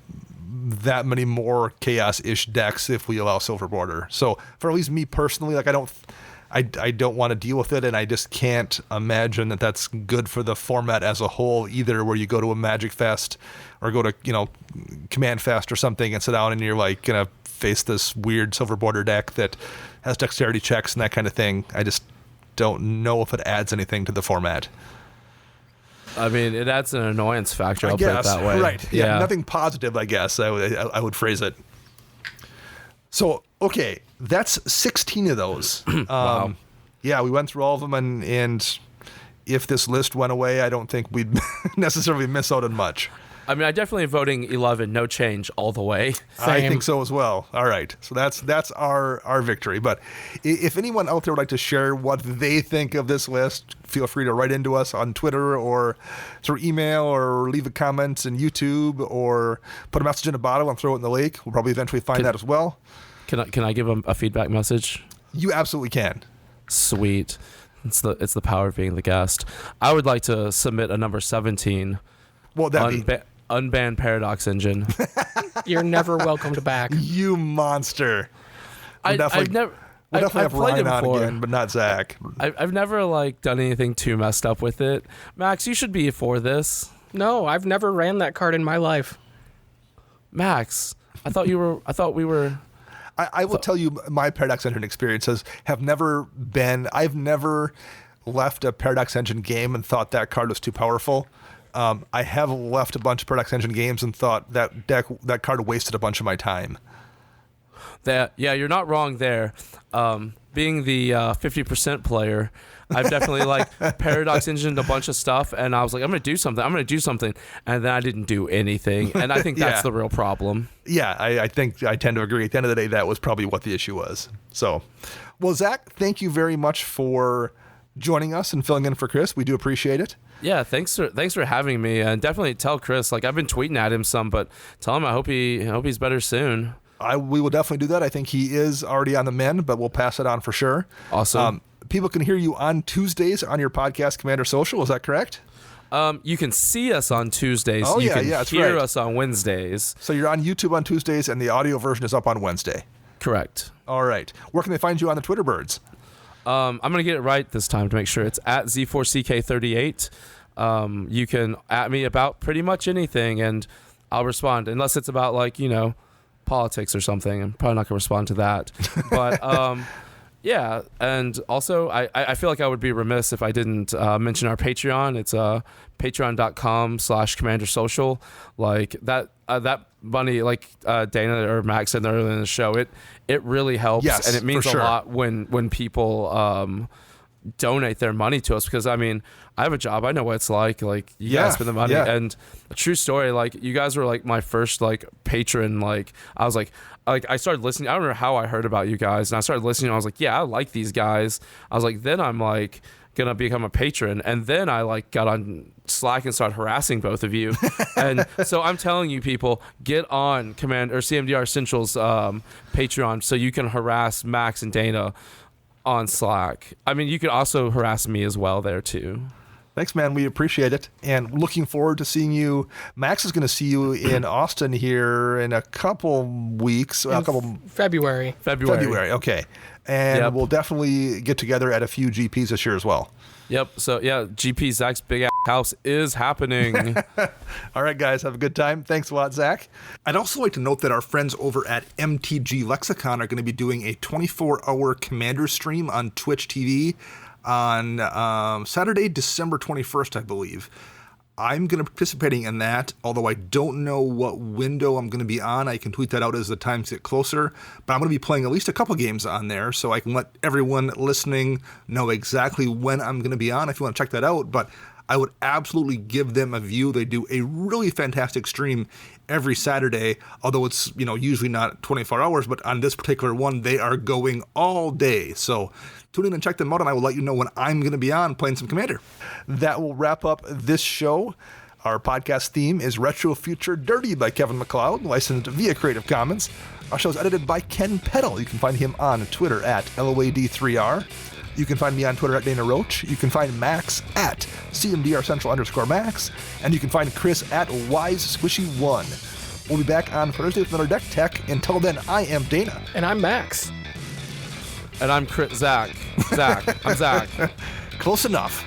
[SPEAKER 1] that many more chaos-ish decks if we allow silver border. So for at least me personally, like, I don't want to deal with it, and I just can't imagine that that's good for the format as a whole either, where you go to a Magic Fest or go to, Command Fest or something and sit down and you're like going to face this weird silver border deck that has dexterity checks and that kind of thing. I just don't know if it adds anything to the format.
[SPEAKER 3] I mean, it adds an annoyance factor. I'll
[SPEAKER 1] put
[SPEAKER 3] it that way.
[SPEAKER 1] Right. Yeah. Nothing positive, I guess. I would phrase it. So, okay, that's 16 of those.
[SPEAKER 3] Wow.
[SPEAKER 1] Yeah, we went through all of them, and if this list went away, I don't think we'd necessarily miss out on much.
[SPEAKER 3] I mean, I definitely voting 11, no change all the way.
[SPEAKER 1] I
[SPEAKER 2] Same.
[SPEAKER 1] think so as well. All right, so that's our victory. But if anyone out there would like to share what they think of this list, feel free to write into us on Twitter or through email, or leave a comment in YouTube, or put a message in a bottle and throw it in the lake. We'll probably eventually find that as well.
[SPEAKER 3] Can I give a feedback message?
[SPEAKER 1] You absolutely can.
[SPEAKER 3] Sweet. It's the power of being the guest. I would like to submit a number 17.
[SPEAKER 1] Well, that'd be
[SPEAKER 3] Unbanned Paradox Engine.
[SPEAKER 2] You're never welcomed back.
[SPEAKER 1] you monster.
[SPEAKER 3] We'll definitely
[SPEAKER 1] have Ryan on again, but not Zach.
[SPEAKER 3] I've never done anything too messed up with it. Max, you should be for this.
[SPEAKER 2] No, I've never ran that card in my life.
[SPEAKER 3] Max, I thought we were.
[SPEAKER 1] I will tell you, my Paradox Engine experiences have never been. I've never left a Paradox Engine game and thought that card was too powerful. I have left a bunch of Paradox Engine games and thought that card wasted a bunch of my time.
[SPEAKER 3] you're not wrong there. Being the 50% player, I've definitely Paradox Engined a bunch of stuff, and I was like, I'm gonna do something, and then I didn't do anything, and I think that's the real problem.
[SPEAKER 1] Yeah, I think I tend to agree. At the end of the day, that was probably what the issue was. So, well, Zach, thank you very much for joining us and filling in for Chris. We do appreciate it.
[SPEAKER 3] Yeah, thanks for having me, and definitely tell Chris. I've been tweeting at him some, but tell him I hope he's better soon.
[SPEAKER 1] We will definitely do that. I think he is already on the mend, but we'll pass it on for sure.
[SPEAKER 3] Awesome.
[SPEAKER 1] People can hear you on Tuesdays on your podcast, Commander Social. Is that correct?
[SPEAKER 3] You can see us on Tuesdays.
[SPEAKER 1] Oh,
[SPEAKER 3] you
[SPEAKER 1] yeah,
[SPEAKER 3] can
[SPEAKER 1] that's
[SPEAKER 3] hear
[SPEAKER 1] right.
[SPEAKER 3] us on Wednesdays.
[SPEAKER 1] So you're on YouTube on Tuesdays, and the audio version is up on Wednesday.
[SPEAKER 3] Correct.
[SPEAKER 1] All right. Where can they find you on the Twitter birds?
[SPEAKER 3] I'm going to get it right this time to make sure. It's at Z4CK38. You can at me about pretty much anything, and I'll respond, unless it's about politics or something. I'm probably not going to respond to that. But yeah, and also I feel like I would be remiss if I didn't mention our Patreon. It's patreon.com/commandersocial. That money, Dana or Max said earlier in the show, it really helps.
[SPEAKER 1] Yes,
[SPEAKER 3] and it means
[SPEAKER 1] for sure.
[SPEAKER 3] a lot when people donate their money to us, because I have a job. I know what it's like. You guys spend the money.
[SPEAKER 1] Yeah.
[SPEAKER 3] And a true story, you guys were my first patron. I was I started listening. I don't know how I heard about you guys, and I started listening. I was like, yeah, I like these guys. I was then I'm gonna become a patron, and then I got on Slack and started harassing both of you. And so I'm telling you, people, get on CMDR Central's Patreon so you can harass Max and Dana on Slack. You can also harass me as well there too.
[SPEAKER 1] Thanks, man. We appreciate it. And looking forward to seeing you. Max is going to see you in Austin here in a couple weeks.
[SPEAKER 2] February.
[SPEAKER 1] February, okay. And
[SPEAKER 3] Yep.
[SPEAKER 1] we'll definitely get together at a few GPs this year as well.
[SPEAKER 3] Yep. So yeah, GP Zach's big ass house is happening.
[SPEAKER 1] All right, guys, have a good time. Thanks a lot, Zach. I'd also like to note that our friends over at MTG Lexicon are going to be doing a 24-hour Commander stream on Twitch TV on Saturday, December 21st, I believe. I'm going to be participating in that, although I don't know what window I'm going to be on. I can tweet that out as the times get closer, but I'm going to be playing at least a couple games on there, so I can let everyone listening know exactly when I'm going to be on if you want to check that out. But I would absolutely give them a view. They do a really fantastic stream every Saturday, although it's usually not 24 hours, but on this particular one, they are going all day. So tune in and check them out, and I will let you know when I'm going to be on playing some Commander. That will wrap up this show. Our podcast theme is Retro Future Dirty by Kevin MacLeod, licensed via Creative Commons. Our show is edited by Ken Peddle. You can find him on Twitter at LOAD3R. You can find me on Twitter at Dana Roach. You can find Max at CMDR_Central_Max. And you can find Chris at WiseSquishy1. We'll be back on Thursday with another Deck Tech. Until then, I am Dana.
[SPEAKER 2] And I'm Max.
[SPEAKER 3] And I'm Zach. I'm Zach.
[SPEAKER 1] Close enough.